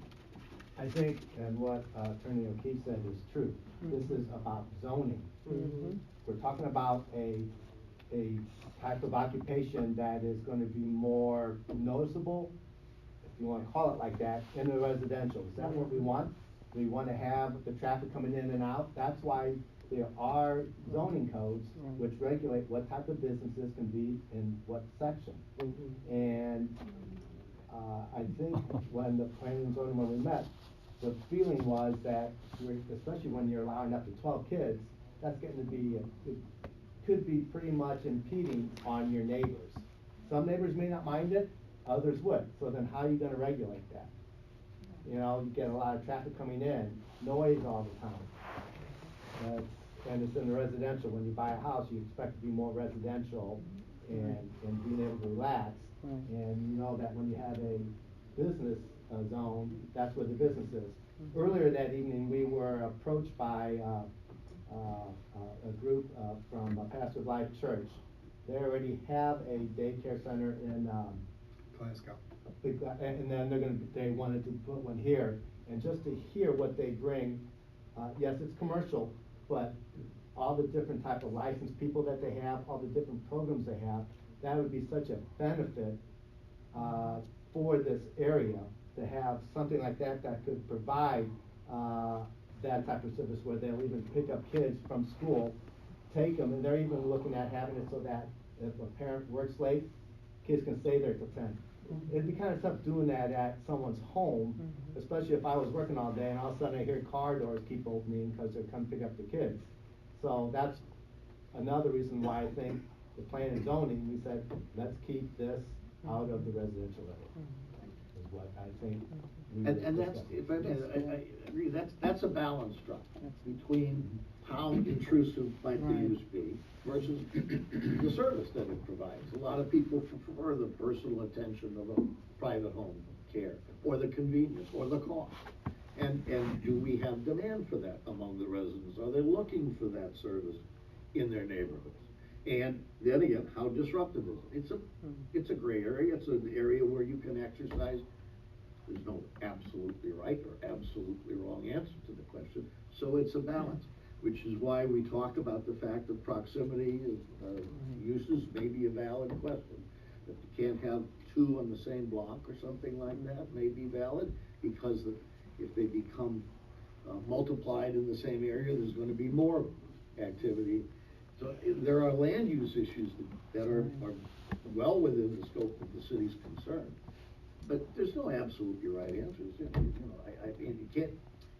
I think, and what Attorney O'Keefe said is true. This is about zoning. We're talking about a type of occupation that is going to be more noticeable, if you want to call it like that, in the residential. Is that what we want? We want to have the traffic coming in and out. That's why there are zoning codes which regulate what type of businesses can be in what section. And I think when the planning and zoning, when we met, the feeling was that, especially when you're allowing up to 12 kids, that's getting to be, it could be pretty much impeding on your neighbors. Some neighbors may not mind it, others would. So then how are you gonna regulate that? You get a lot of traffic coming in, noise all the time. And it's in the residential. When you buy a house, you expect to be more residential and being able to relax. And you know that when you have a business zone, that's where the business is. Earlier that evening, we were approached by a group from Pastor Life Church. They already have a daycare center in Glasgow. and then they wanted to put one here. And just to hear what they bring, yes, it's commercial, but all the different type of licensed people that they have, all the different programs they have, that would be such a benefit for this area to have something like that that could provide that type of service where they'll even pick up kids from school, take them, and they're even looking at having it so that if a parent works late, kids can stay there till 10. It'd be kind of tough doing that at someone's home, especially if I was working all day and all of a sudden I hear car doors keep opening because they're coming to pick up the kids. So that's another reason why I think the plan and zoning, we said, let's keep this out of the residential area, is what I think. And that's, if I may, I agree, that's a balance structure between how intrusive might the use be versus the service that it provides. A lot of people prefer the personal attention of a private home care, or the convenience, or the cost. And do we have demand for that among the residents? Are they looking for that service in their neighborhoods? And then again, how disruptive is it? It's a gray area. It's an area where you can exercise. There's no absolutely right or absolutely wrong answer to the question. So it's a balance, which is why we talk about the fact that proximity of uses may be a valid question. That you can't have two on the same block or something like that may be valid, because if they become multiplied in the same area, there's going to be more activity. So there are land use issues that are well within the scope of the city's concern. But there's no absolutely right answers. You know, I mean, you can't.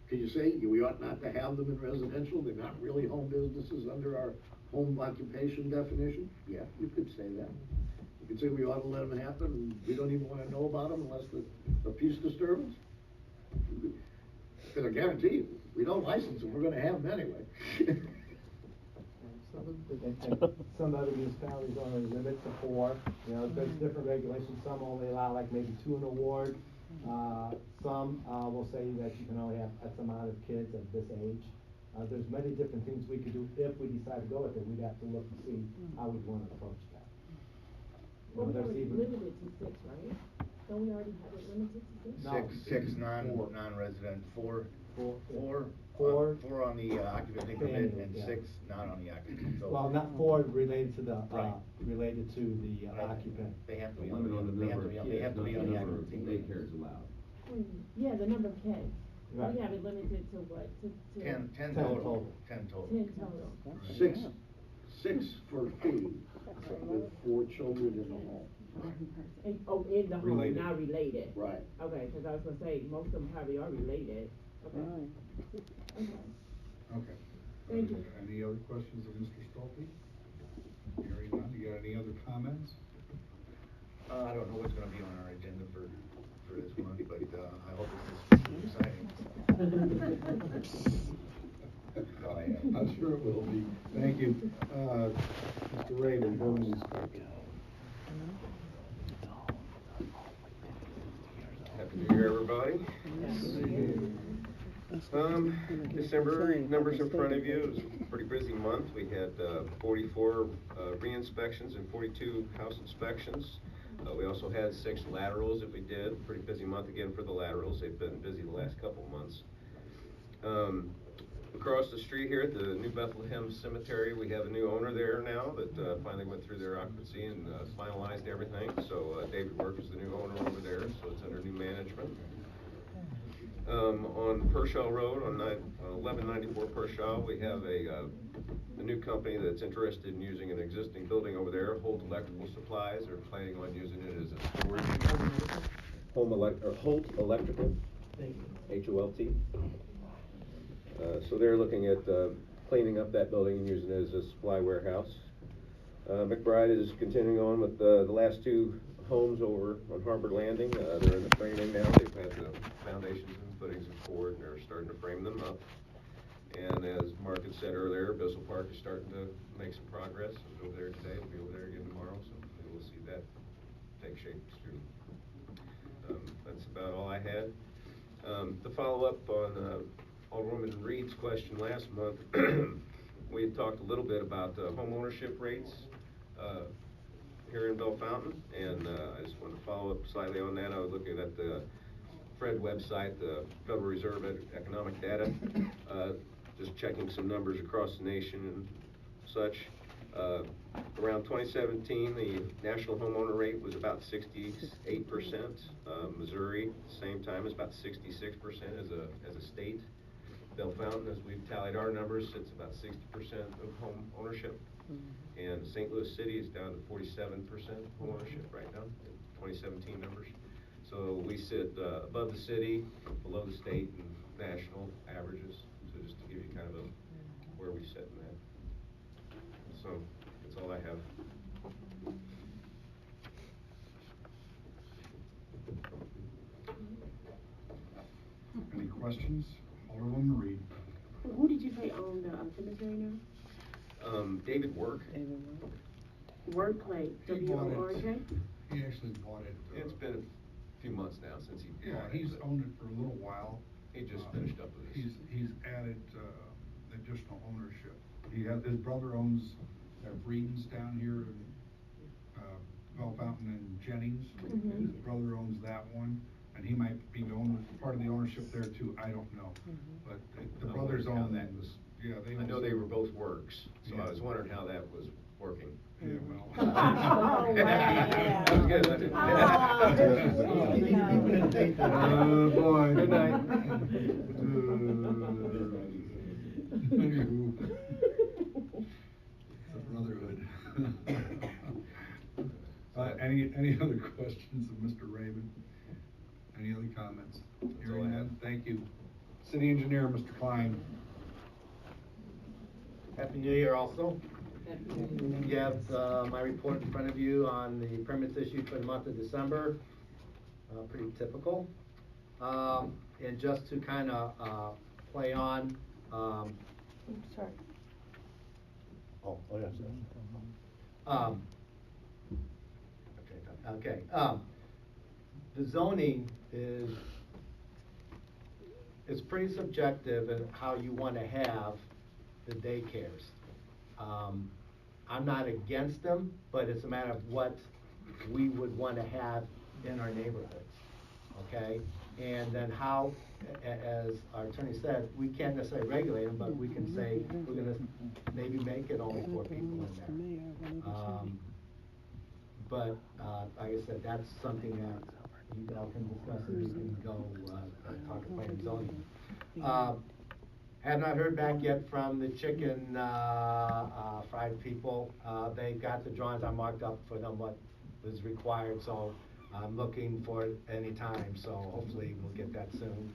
Could you say we ought not to have them in residential? They're not really home businesses under our home occupation definition? Yeah, you could say that. You could say we ought to let them happen, and we don't even want to know about them unless the peace disturbance. Because I guarantee you, we don't license them, we're going to have them anyway. And some other municipalities only limit to 4. You know, there's different regulations. Some only allow like maybe 2 in a ward. Some will say that you can only have X amount of kids at this age. There's many different things we could do if we decide to go with it. We'd have to look and see how we'd want to approach that. Well, we already limited to 6, right? Don't we already have it limited to 6? No. Six non-resident, four on the occupancy permit, and 6 not on the occupancy. So well, not 4 related to the right. Related to the occupant. They have to be Limit on the number of kids, they have to be not on the the number of occupancy. daycares allowed. Yeah, the number of kids. Right. We have it limited to what? To 10 total. 10 total. 10 total. 6 for food with 4 children in the home. In the home, Related. not related. Right. Okay, because I was gonna say, most of them probably are related. Okay. Okay. Okay. Thank you. Any other questions of Mr. Stolte? Hearing none, you got any other comments? I don't know what's going to be on our agenda for this month, but I hope this is exciting. I'm sure it will be. Thank you. Mr. Raymond, building inspector. Happy New Year, everybody. December numbers in front of you. It was a pretty busy month. We had 44 re-inspections and 42 house inspections. We also had 6 laterals that we did. Pretty busy month again for the laterals. They've been busy the last couple of months. Across the street here at the New Bethlehem Cemetery, we have a new owner there now that finally went through their occupancy and finalized everything. So David Work is the new owner over there, so it's under new management. On Pershaw Road, on 1194 Pershaw, we have a new company that's interested in using an existing building over there, Holt Electrical Supplies. They're planning on using it as a storage. Holt Electrical, H-O-L-T. So they're looking at cleaning up that building and using it as a supply warehouse. McBride is continuing on with the last 2 homes over on Harbor Landing. They're in the framing now. They've had the foundations and footings poured and they're starting to frame them up. And as Mark had said earlier, Bissell Park is starting to make some progress. I was over there today, we'll be over there again tomorrow, so maybe we'll see that take shape soon. That's about all I had. To follow up on Alderwoman Reed's question last month, we had talked a little bit about home ownership rates here in Bellefontaine, and I just wanted to follow up slightly on that. I was looking at the Fred website, the Federal Reserve Economic Data, just checking some numbers across the nation and such. Around 2017, the national homeowner rate was about 68%. Missouri, same time, is about 66% as a state. Bellefontaine, as we've tallied our numbers, it's about 60% of home ownership. And St. Louis City is down to 47% home ownership right now, in 2017 numbers. So we sit above the city, below the state and national averages. So just to give you kind of where we sit in that. So that's all I have. Any questions? Alderwoman Reed. Who did you say owned the cemetery now? David Work. Work, like He bought it. W-O-R-K? He actually bought it. It's been a few months now since he Yeah, bought it. he's owned it for a little while. He just finished up with this. He's added additional ownership. His brother owns Breedens down here in Bellefontaine and Jennings. Mhm. His brother owns that one, and he might be part of the ownership there too. I don't know, but the I brothers wondered how own that was. Yeah, I know they were both Works, so I was wondering how that was working. Yeah, well. Oh, wow. That was good, wasn't it? Oh, boy. Good night. It's a brotherhood. Any other questions of Mr. Raven? Any other comments? Hearing none, thank you. City Engineer, Mr. Klein. Happy New Year also. You have my report in front of you on the permits issued for the month of December. Pretty typical. And just to kind of play on. Sorry. Yes. Okay. The zoning is pretty subjective in how you want to have the daycares. I'm not against them, but it's a matter of what we would want to have in our neighborhoods, okay? And then how, as our attorney said, we can't necessarily regulate them, but we can say we're gonna maybe make it only 4 people in there. But like I said, that's something that you all can discuss and we can go talk to planning and zoning. Have not heard back yet from the chicken fried people. They got the drawings. I marked up for them what was required, so I'm looking for it anytime. So hopefully we'll get that soon.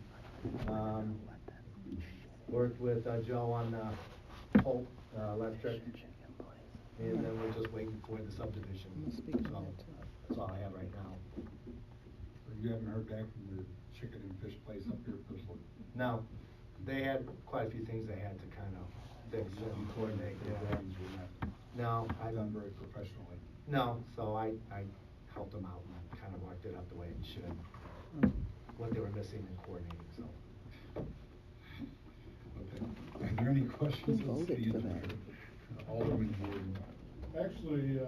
Worked with Joe on Hope Electric, and then we're just waiting for the subdivision. So that's all I have right now. So you haven't heard back from the chicken and fish place up here, Bristol? No. They had quite a few things they had to kind of fix and coordinate. Yeah. No, I done very professionally. No, so I helped them out and kind of worked it out the way it should. What they were missing in coordinating, so. Okay. Are there any questions of the engineer? Alderman Gordon. Actually,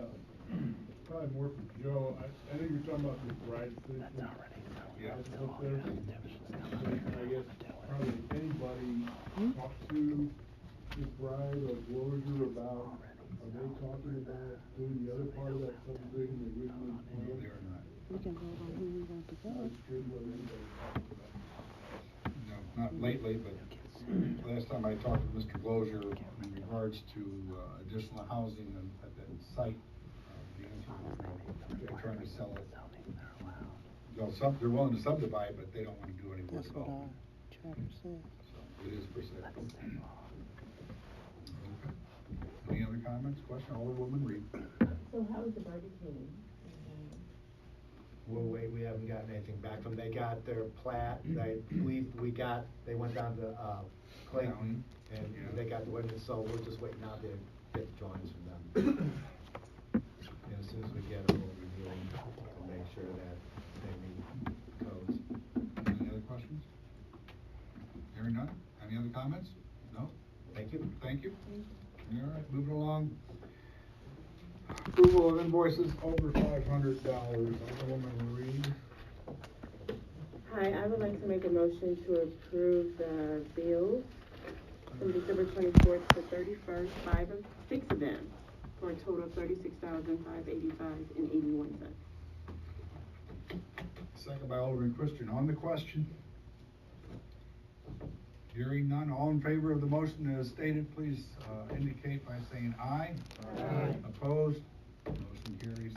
probably more for Joe. I think you're talking about the bride station. Yeah. Up there. I guess probably anybody talk to the bride or Voyager about, are they talking about doing the other part of that subdivision they originally planned? No, they are not. We can vote on who we want to go. No, not lately, but last time I talked to Mr. Glozier in regards to additional housing at that site, the answer was no. They're trying to sell it. Well, they're willing to subdivide, but they don't want to do any more development. So it is for sale. Okay. Any other comments, question? Alderwoman Reed. So how is the barbecue? We'll wait, we haven't gotten anything back from them. They got their plat, they went down to Clay And they got the windows, so we're just waiting now to get the drawings from them. And as soon as we get them, we'll review them to make sure that they meet codes. Any other questions? Hearing none? Any other comments? No? Thank you. Thank you. All right, moving along. Approval of invoices over $500. Alderman Reed. Hi, I would like to make a motion to approve the bills from December 24th to 31st, six of them, for a total of $36,585.81. Second by Alderman Christian. On the question? Hearing none, all in favor of the motion as stated, please indicate by saying aye. Aye. Opposed? Motion carries.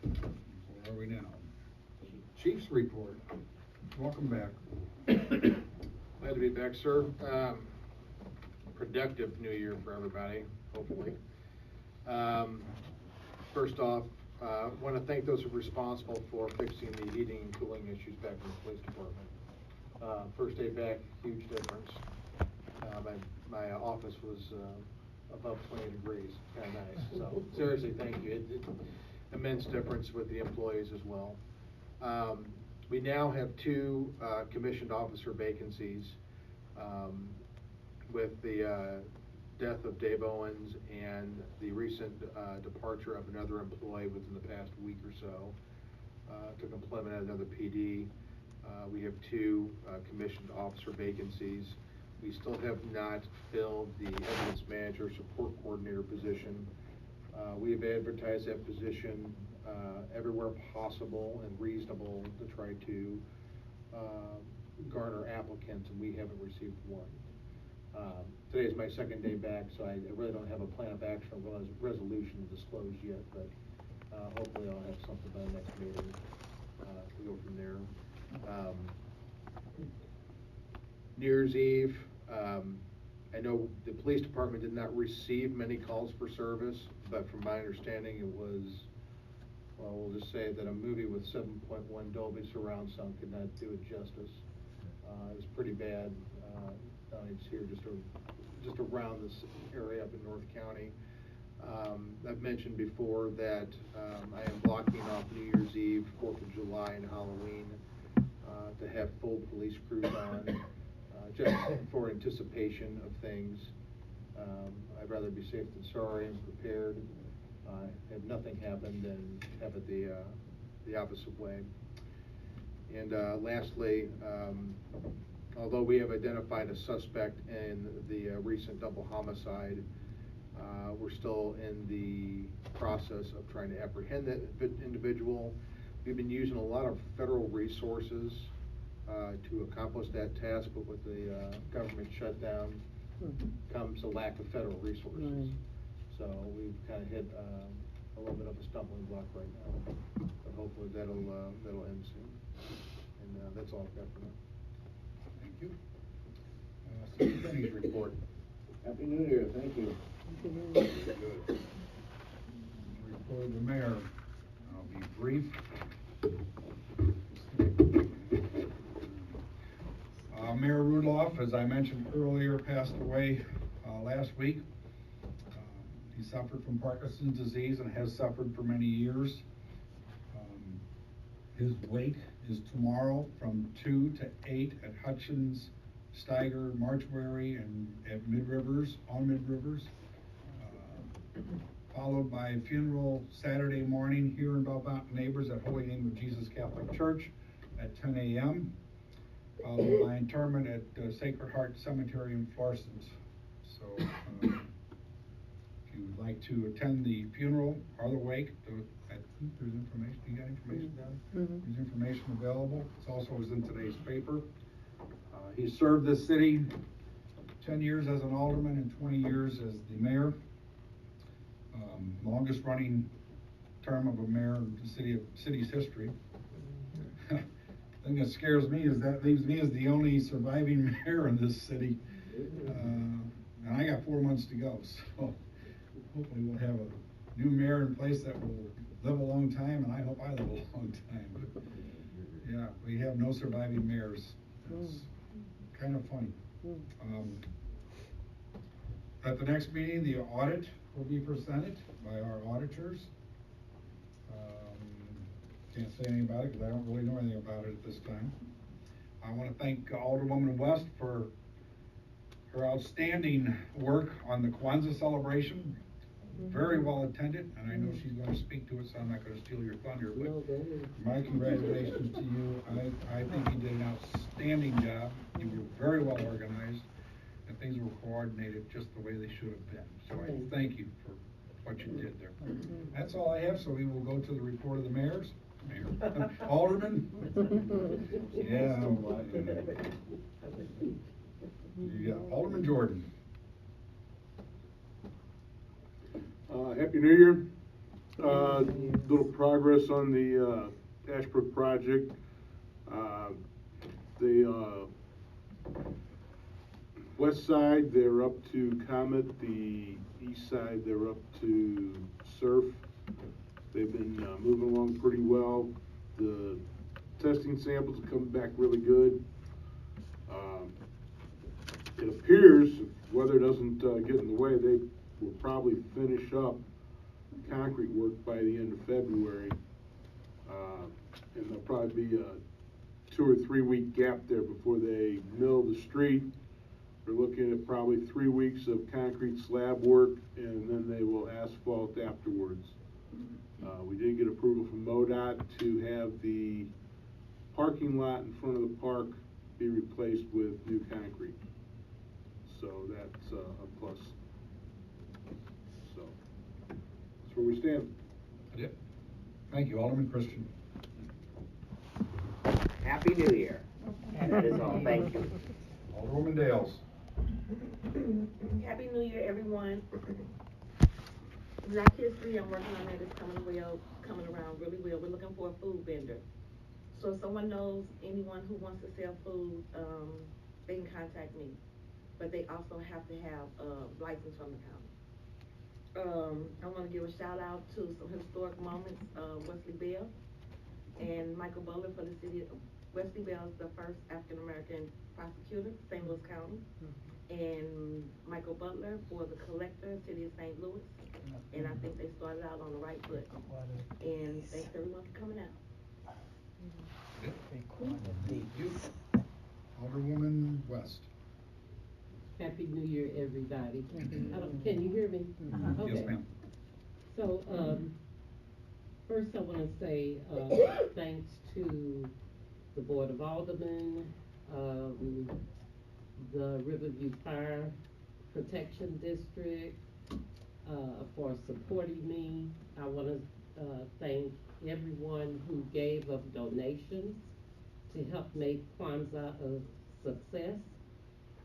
Where are we now? Chief's report. Welcome back. Glad to be back, sir. Productive new year for everybody, hopefully. First off, want to thank those who are responsible for fixing the heating and cooling issues back in the police department. First day back, huge difference. My office was above 20 degrees, kind of nice. So seriously, thank you. It's immense difference with the employees as well. We now have 2 commissioned officer vacancies with the death of Dave Owens and the recent departure of another employee within the past week or so. Took employment at another PD. We have 2 commissioned officer vacancies. We still have not filled the evidence manager support coordinator position. We have advertised that position everywhere possible and reasonable to try to garner applicants, and we haven't received one. Today is my second day back, so I really don't have a plan of action or resolution to disclose yet, but hopefully I'll have something by the next meeting to go from there. New Year's Eve, I know the police department did not receive many calls for service, but from my understanding it was, well, we'll just say that a movie with 7.1 Dolby surround sound could not do it justice. It was pretty bad. It's here just around this area up in North County. I've mentioned before that I am blocking off New Year's Eve, 4th of July, and Halloween to have full police crews on, just for anticipation of things. I'd rather be safe than sorry and prepared. Have nothing happened than have it the opposite way. And lastly, although we have identified a suspect in the recent double homicide, we're still in the process of trying to apprehend that individual. We've been using a lot of federal resources to accomplish that task, but with the government shutdown comes a lack of federal resources. Right. So we've kind of hit a little bit of a stumbling block right now, but hopefully that'll end soon. And that's all I've got for now. Thank you. City Attorney's report. Happy New Year, thank you. Good. Report of the mayor. I'll be brief. Mayor Rudolph, as I mentioned earlier, passed away last week. He suffered from Parkinson's disease and has suffered for many years. His wake is tomorrow from 2 to 8 at Hutchins Steiger Mortuary and at Mid Rivers, on Mid Rivers. Followed by a funeral Saturday morning here in Bellefontaine Neighbors at Holy Name of Jesus Catholic Church at 10 a.m. Followed by interment at Sacred Heart Cemetery in Florsons. So if you would like to attend the funeral or the wake, I think there's information. You got information down? There's information available. It also is in today's paper. He served this city 10 years as an alderman and 20 years as the mayor. Longest running term of a mayor in the city's history. The thing that scares me is that leaves me as the only surviving mayor in this city. And I got 4 months to go, so hopefully we'll have a new mayor in place that will live a long time, and I hope I live a long time. But yeah, we have no surviving mayors. It's kind of funny. At the next meeting, the audit will be presented by our auditors. Can't say anything about it because I don't really know anything about it at this time. I want to thank Alderwoman West for her outstanding work on the Kwanzaa celebration. Very well attended, and I know she's going to speak to it, so I'm not going to steal your thunder, but my congratulations to you. I think you did an outstanding job. You were very well organized, and things were coordinated just the way they should have been. So I thank you for what you did there. That's all I have, so we will go to the report of the mayors. Mayor. Alderman? Yeah. You got Alderman Jordan. Happy New Year. Little progress on the Ashbrook project. The west side, they're up to Comet. The east side, they're up to Surf. They've been moving along pretty well. The testing samples have come back really good. It appears, if weather doesn't get in the way, they will probably finish up concrete work by the end of February. And there'll probably be a 2 or 3 week gap there before they mill the street. They're looking at probably 3 weeks of concrete slab work, and then they will asphalt afterwards. We did get approval from MoDOT to have the parking lot in front of the park be replaced with new concrete. So that's a plus. So that's where we stand. That's it. Thank you, Alderman Christian. Happy New Year. That is all. Thank you. Alderwoman Dales. Happy New Year, everyone. Black History, I'm working on that. It's coming around really well. We're looking for a food vendor. So if someone knows anyone who wants to sell food, they can contact me. But they also have to have a license from the county. I want to give a shout out to some historic moments, Wesley Bell and Michael Butler for the city of Wesley Bell is the first African American prosecutor, St. Louis County, and Michael Butler for the collector, city of St. Louis. And I think they started out on the right foot. And thanks everyone for coming out. Thank you. Alderwoman West. Happy New Year, everybody. Can you hear me? Okay. Yes, ma'am. So, first I want to say thanks to the Board of Aldermen, the Riverview Fire Protection District for supporting me. I want to thank everyone who gave of donations to help make Kwanzaa a success.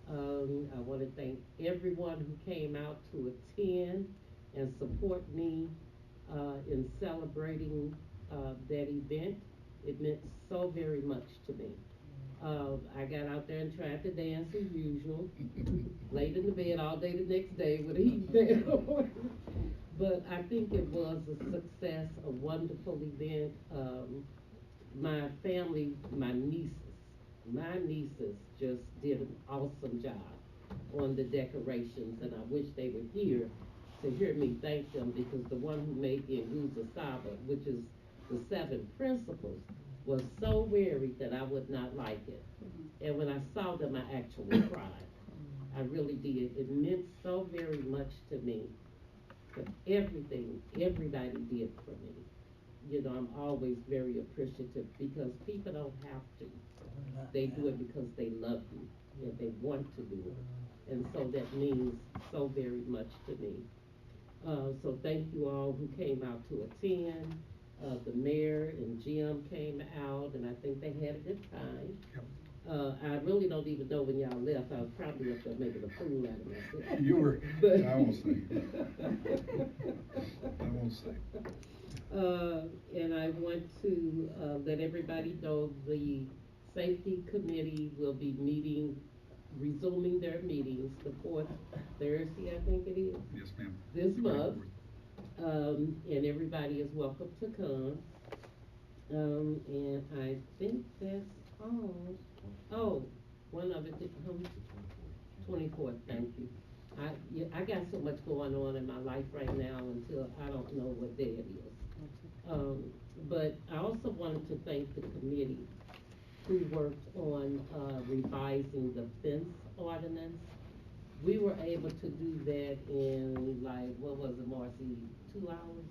I want to thank everyone who came out to attend and support me in celebrating that event. It meant so very much to me. I got out there and tried to dance as usual, laid in the bed all day the next day with a heat bed on. But I think it was a success, a wonderful event. My family, my nieces just did an awesome job on the decorations, and I wish they were here to hear me thank them, because the one who made the Nguza Saba, which is the 7 principles, was so weary that I would not like it. And when I saw them, I actually cried. I really did. It meant so very much to me for everything everybody did for me. You know, I'm always very appreciative, because people don't have to. They do it because they love you and they want to do it. And so that means so very much to me. So thank you all who came out to attend. The mayor and Jim came out, and I think they had a good time. I really don't even know when y'all left. I was probably up there making a fool out of myself. You were, but I won't say. I won't say. And I want to let everybody know the safety committee will be resuming their meetings the 4th Thursday, I think it is. Yes, ma'am. This month. And everybody is welcome to come. And I think that's all. Oh, One of it, 24th, thank you. I got so much going on in my life right now until I don't know what day it is. But I also wanted to thank the committee who worked on revising the fence ordinance. We were able to do that in like, what was it, Marcy, 2 hours?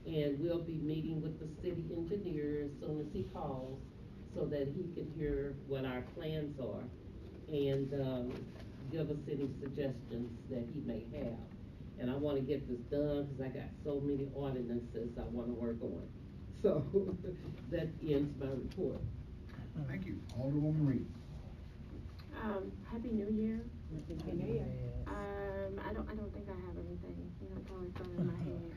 And we'll be meeting with the city engineer as soon as he calls so that he can hear what our plans are and give us any suggestions that he may have. And I want to get this done because I got so many ordinances I want to work on. So that ends my report. Thank you. Alderwoman Reed. Happy New Year. Happy New Year. I don't think I have anything, it's always fun in my head.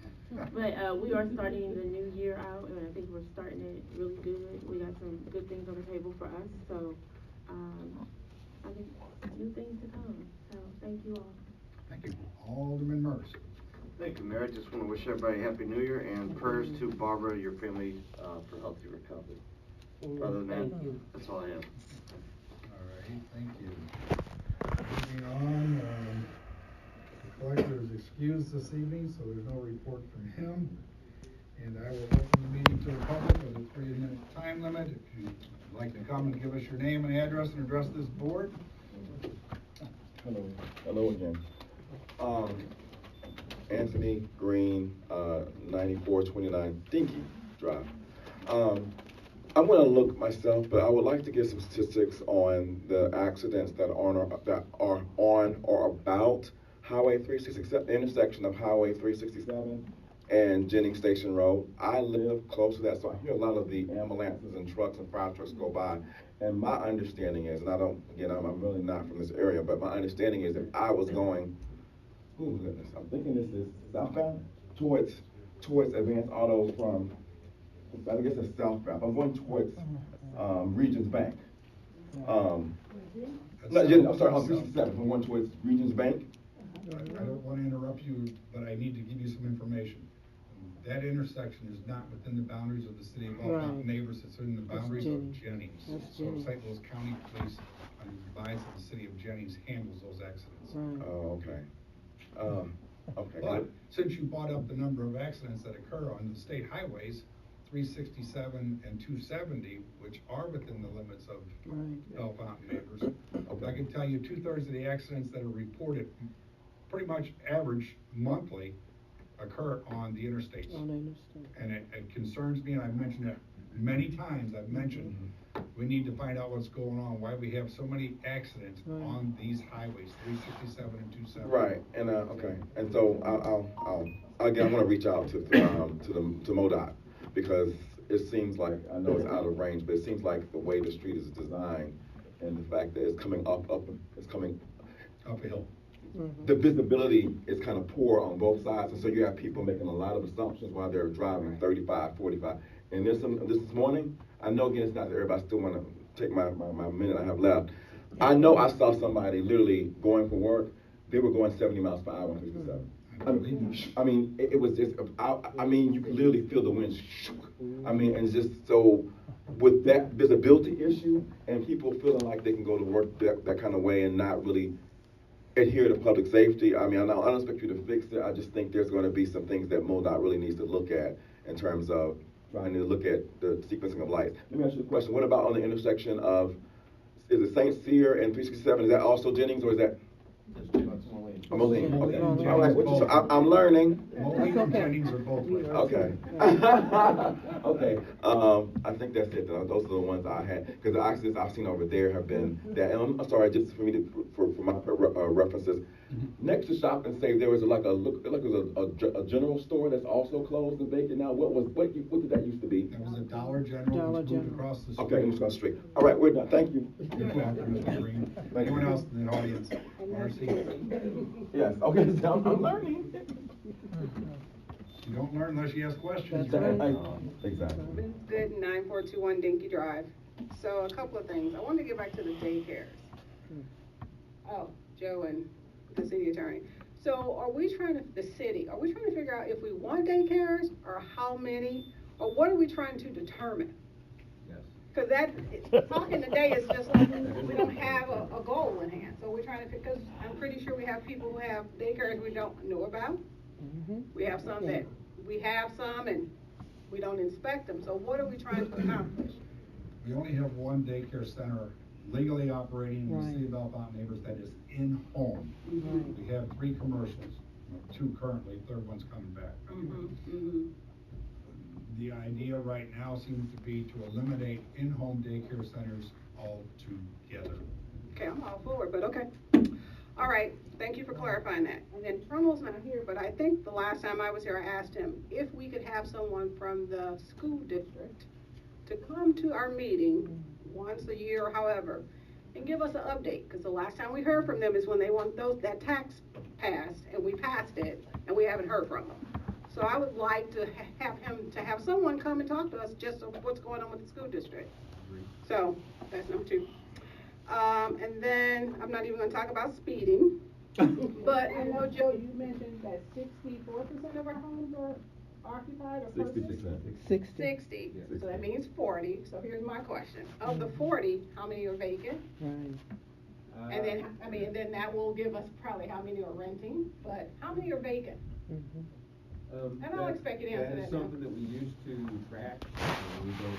But, we are starting the new year out, and I think we're starting it really good. We got some good things on the table for us, so, I think new things to come. So, thank you all. Thank you. Alderman Murs. Thank you, Mayor. I just want to wish everybody a Happy New Year and prayers to Barbara, your family, for healthy recovery. Other than that, that's all I have. All right, thank you. Moving on, the collector is excused this evening, so there's no report from him. And I will open the meeting to the public with a 3-minute time limit. If you'd like to come and give us your name and address and address this board. Hello again. Anthony Green, 9429 Dinky Drive. I'm going to look myself, but I would like to get some statistics on the accidents that are on or about Highway 367, intersection of Highway 367 and Jennings Station Road. I live close to that, so I hear a lot of the ambulances and trucks and fire trucks go by. And my understanding is, and I'm really not from this area, but my understanding is if I was going, oh goodness, I'm thinking this is southbound towards Advanced Auto from, I guess it's southbound. I'm going towards Regions Bank. I'm sorry, on 367. I'm going towards Regions Bank. I don't want to interrupt you, but I need to give you some information. That intersection is not within the boundaries of the city of Bellefontaine neighbors. It's in the boundaries of Jennings. So St. Louis County Police, under the advice of the city of Jennings, handles those accidents. Oh, okay. Okay. But since you brought up the number of accidents that occur on the state highways, 367 and 270, which are within the limits of Bellefontaine neighbors, I can tell you 2/3 of the accidents that are reported, pretty much average monthly, occur on the interstates. And it concerns me, and I've mentioned it many times. We need to find out what's going on, why we have so many accidents on these highways, 367 and 270. Right, and okay, and so I'll again, I want to reach out to MoDOT, because it seems like, I know it's out of range, but it seems like the way the street is designed and the fact that it's coming it's coming uphill. The visibility is kind of poor on both sides, and so you have people making a lot of assumptions while they're driving 35, 45. And this morning, I know again it's not there, but I still want to take my minute I have left. I know I saw somebody literally going for work. They were going 70 miles per hour on 57. I mean, it was just, I mean, you could literally feel the wind. I mean, and just so, with that visibility issue and people feeling like they can go to work that kind of way and not really adhere to public safety, I mean, I don't expect you to fix it. I just think there's going to be some things that MoDOT really needs to look at in terms of trying to look at the sequencing of lights. Let me ask you a question. What about on the intersection of, is it St. Cyr and 367? Is that also Jennings, or is that? Moline. Okay. All right. So I'm learning. Moline and Jennings are both right. Okay. Okay. I think that's it. Those are the ones I had, because the accidents I've seen over there have been that. And I'm sorry, just for me to, for my references. Next to Shop and Save, there was a general store that's also closed and vacant now. What did that used to be? That was a Dollar General. Across the street. Okay, across the street. All right, we're done. Thank you. Anyone else in the audience? Marcy? Yes. Okay. I'm learning. You don't learn unless you ask questions. Exactly. Good, 9421 Dinky Drive. So a couple of things. I wanted to get back to the daycares. Oh, Joe and the city attorney. So are we trying to figure out if we want daycares or how many, or what are we trying to determine? Yes. Cause talking today is just like, we don't have a goal in hand, so we're trying to, because I'm pretty sure we have people who have daycares we don't know about. We have some that, we have some and we don't inspect them, so what are we trying to accomplish? We only have one daycare center legally operating in the city of Bellefontaine neighbors that is in-home. We have 3 commercials, 2 currently, third one's coming back. The idea right now seems to be to eliminate in-home daycare centers altogether. Okay, I'm all for it, but okay. All right, thank you for clarifying that. And then Promo's not here, but I think the last time I was here, I asked him if we could have someone from the school district to come to our meeting once a year or however, and give us an update, because the last time we heard from them is when they want that tax passed, and we passed it, and we haven't heard from them. So I would like to have someone come and talk to us just of what's going on with the school district. So that's number 2. And then I'm not even going to talk about speeding, but I know, Joe, you mentioned that 64% of our homes are occupied or 60. So that means 40. So here's my question: of the 40, how many are vacant? And then, and then that will give us probably how many are renting. But how many are vacant? And I'll expect you to answer that. That is something that we used to track. We don't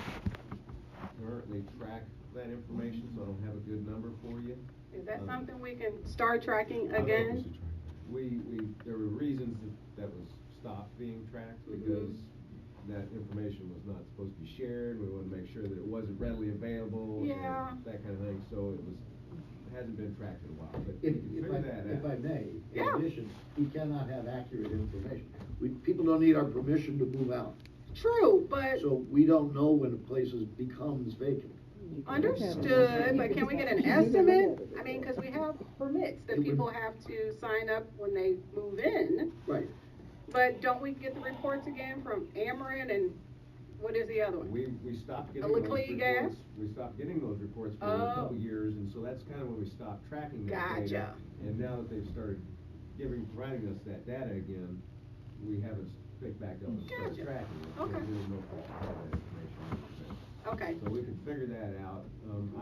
currently track that information, so I don't have a good number for you. Is that something we can start tracking again? There were reasons that was stopped being tracked because that information was not supposed to be shared. We wanted to make sure that it wasn't readily available. And that kind of thing. So it hasn't been tracked in a while. But if I may, in addition, we cannot have accurate information. People don't need our permission to move out. True, but so we don't know when a place becomes vacant. Understood, but can we get an estimate? I mean, because we have permits that people have to sign up when they move in. Right. But don't we get the reports again from Ameren and what is the other one? We stopped getting those reports. We stopped getting those reports for a couple years, and so that's kind of when we stopped tracking that data. And now that they've started providing us that data again, we haven't picked back up and started tracking it. Okay. There's no problem with that information. Okay. So we can figure that out.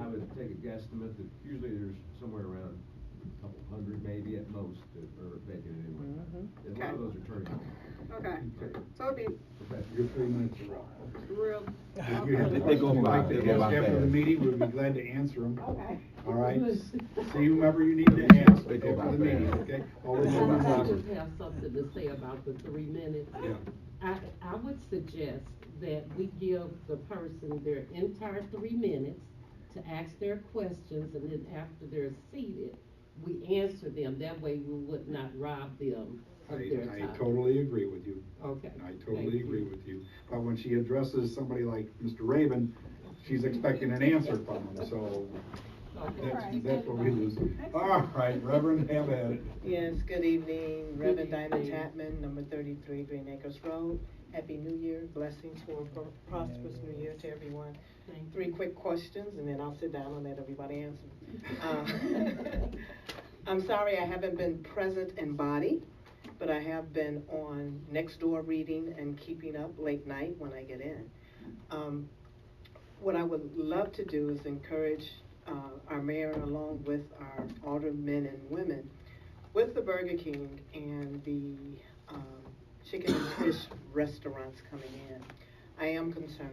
I would take a guesstimate that usually there's somewhere around a couple hundred maybe at most that are vacant anyway. And a lot of those are turning. Okay. So it'd be Your 3 minutes are up. real. If you have questions like this after the meeting, we'd be glad to answer them. Okay. All right? See whomever you need to ask after the meeting, okay? I just have something to say about the 3 minutes. Yeah. I would suggest that we give the person their entire 3 minutes to ask their questions, and then after they're seated, we answer them. That way we would not rob them of their time. I totally agree with you. Okay. I totally agree with you. But when she addresses somebody like Mr. Raven, she's expecting an answer from him, so that's what we lose. All right, Reverend, have at it. Yes, good evening, Reverend Diamond Tapman, number 33 Green Acres Road. Happy New Year, blessings for a prosperous New Year to everyone. 3 quick questions, and then I'll sit down and let everybody answer. I'm sorry I haven't been present in body, but I have been on Nextdoor reading and keeping up late night when I get in. What I would love to do is encourage our mayor along with our aldermen and women with the Burger King and the chicken and fish restaurants coming in. I am concerned.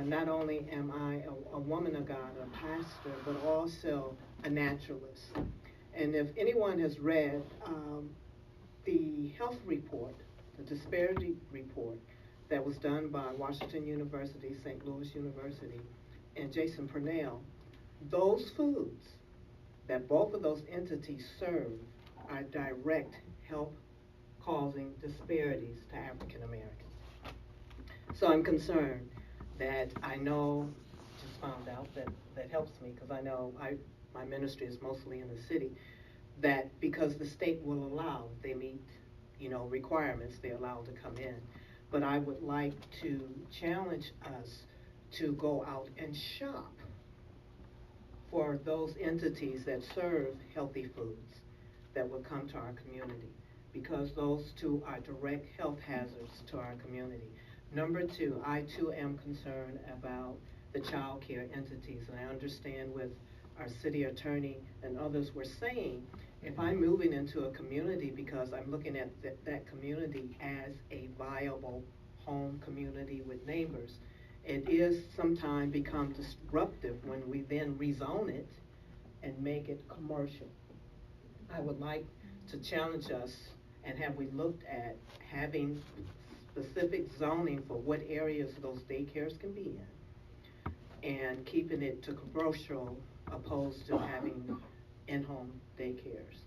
Not only am I a woman of God, a pastor, but also a naturalist. And if anyone has read the health report, the disparity report that was done by Washington University, St. Louis University, and Jason Purnell, those foods that both of those entities serve are direct health causing disparities to African Americans. So I'm concerned that I know, just found out that helps me because I know my ministry is mostly in the city, that because the state will allow, they meet, requirements, they're allowed to come in. But I would like to challenge us to go out and shop for those entities that serve healthy foods that will come to our community, because those two are direct health hazards to our community. Number 2, I too am concerned about the child care entities. And I understand with our city attorney and others were saying, if I'm moving into a community because I'm looking at that community as a viable home community with neighbors, it is sometimes become disruptive when we then rezone it and make it commercial. I would like to challenge us, and have we looked at having specific zoning for what areas those daycares can be in, and keeping it to commercial opposed to having in-home daycares.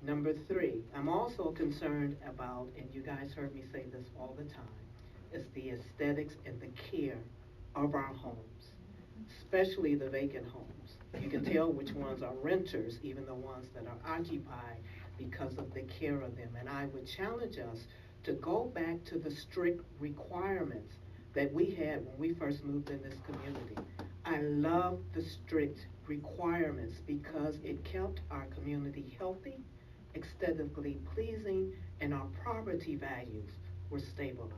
Number 3, I'm also concerned about, and you guys heard me say this all the time, is the aesthetics and the care of our homes, especially the vacant homes. You can tell which ones are renters, even the ones that are occupied, because of the care of them. And I would challenge us to go back to the strict requirements that we had when we first moved in this community. I love the strict requirements because it kept our community healthy, aesthetically pleasing, and our property values were stabilized.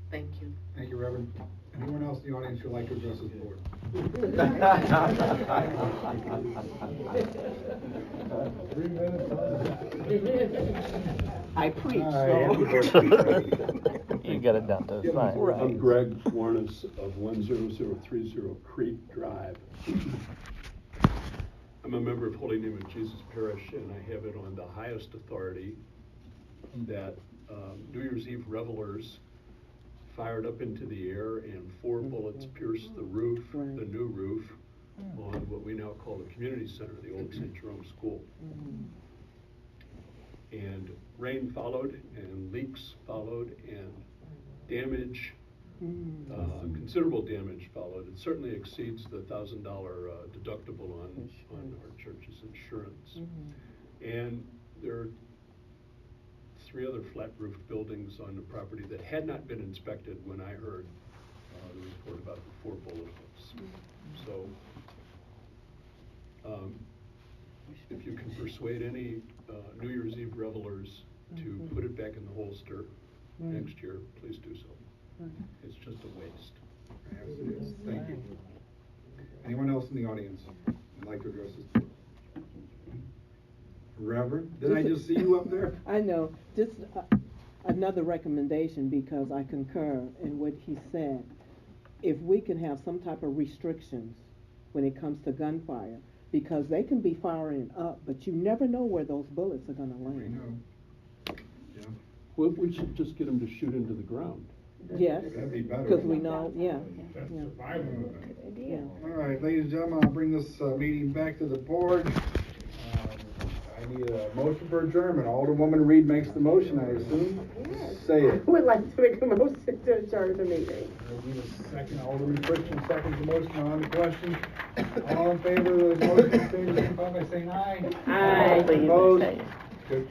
Thank you. Thank you, Reverend. Anyone else in the audience who'd like to address this board? I preach, You got it down to a science. I'm Greg Warnes of 10030 Creek Drive. I'm a member of Holy Name of Jesus Parish, and I have it on the highest authority that New Year's Eve revelers fired up into the air and 4 bullets pierced the roof, the new roof, on what we now call the community center, the old St. Jerome School. And rain followed, and leaks followed, and damage, considerable damage followed. It certainly exceeds the $1,000 deductible on our church's insurance. And there are 3 other flat-roofed buildings on the property that had not been inspected when I heard the report about the 4 bullet holes. So, if you can persuade any New Year's Eve revelers to put it back in the holster next year, please do so. It's just a waste. Yes, it is. Thank you. Anyone else in the audience would like to address this? Reverend, did I just see you up there? I know. Just another recommendation, because I concur in what he said. If we can have some type of restrictions when it comes to gunfire, because they can be firing up, but you never know where those bullets are going to land. Yeah. Well, we should just get them to shoot into the ground. Yes, That'd be better. because we know, yeah. All right, ladies and gentlemen, I'll bring this meeting back to the board. I need a motion for adjournment. Alderwoman Reed makes the motion, I assume. Say it. I would like to make a motion to adjourn the meeting. I'll give a second. Alderman Christian seconds the motion on the question. All in favor of the motion, signify by saying aye. Aye. Opposed? Good.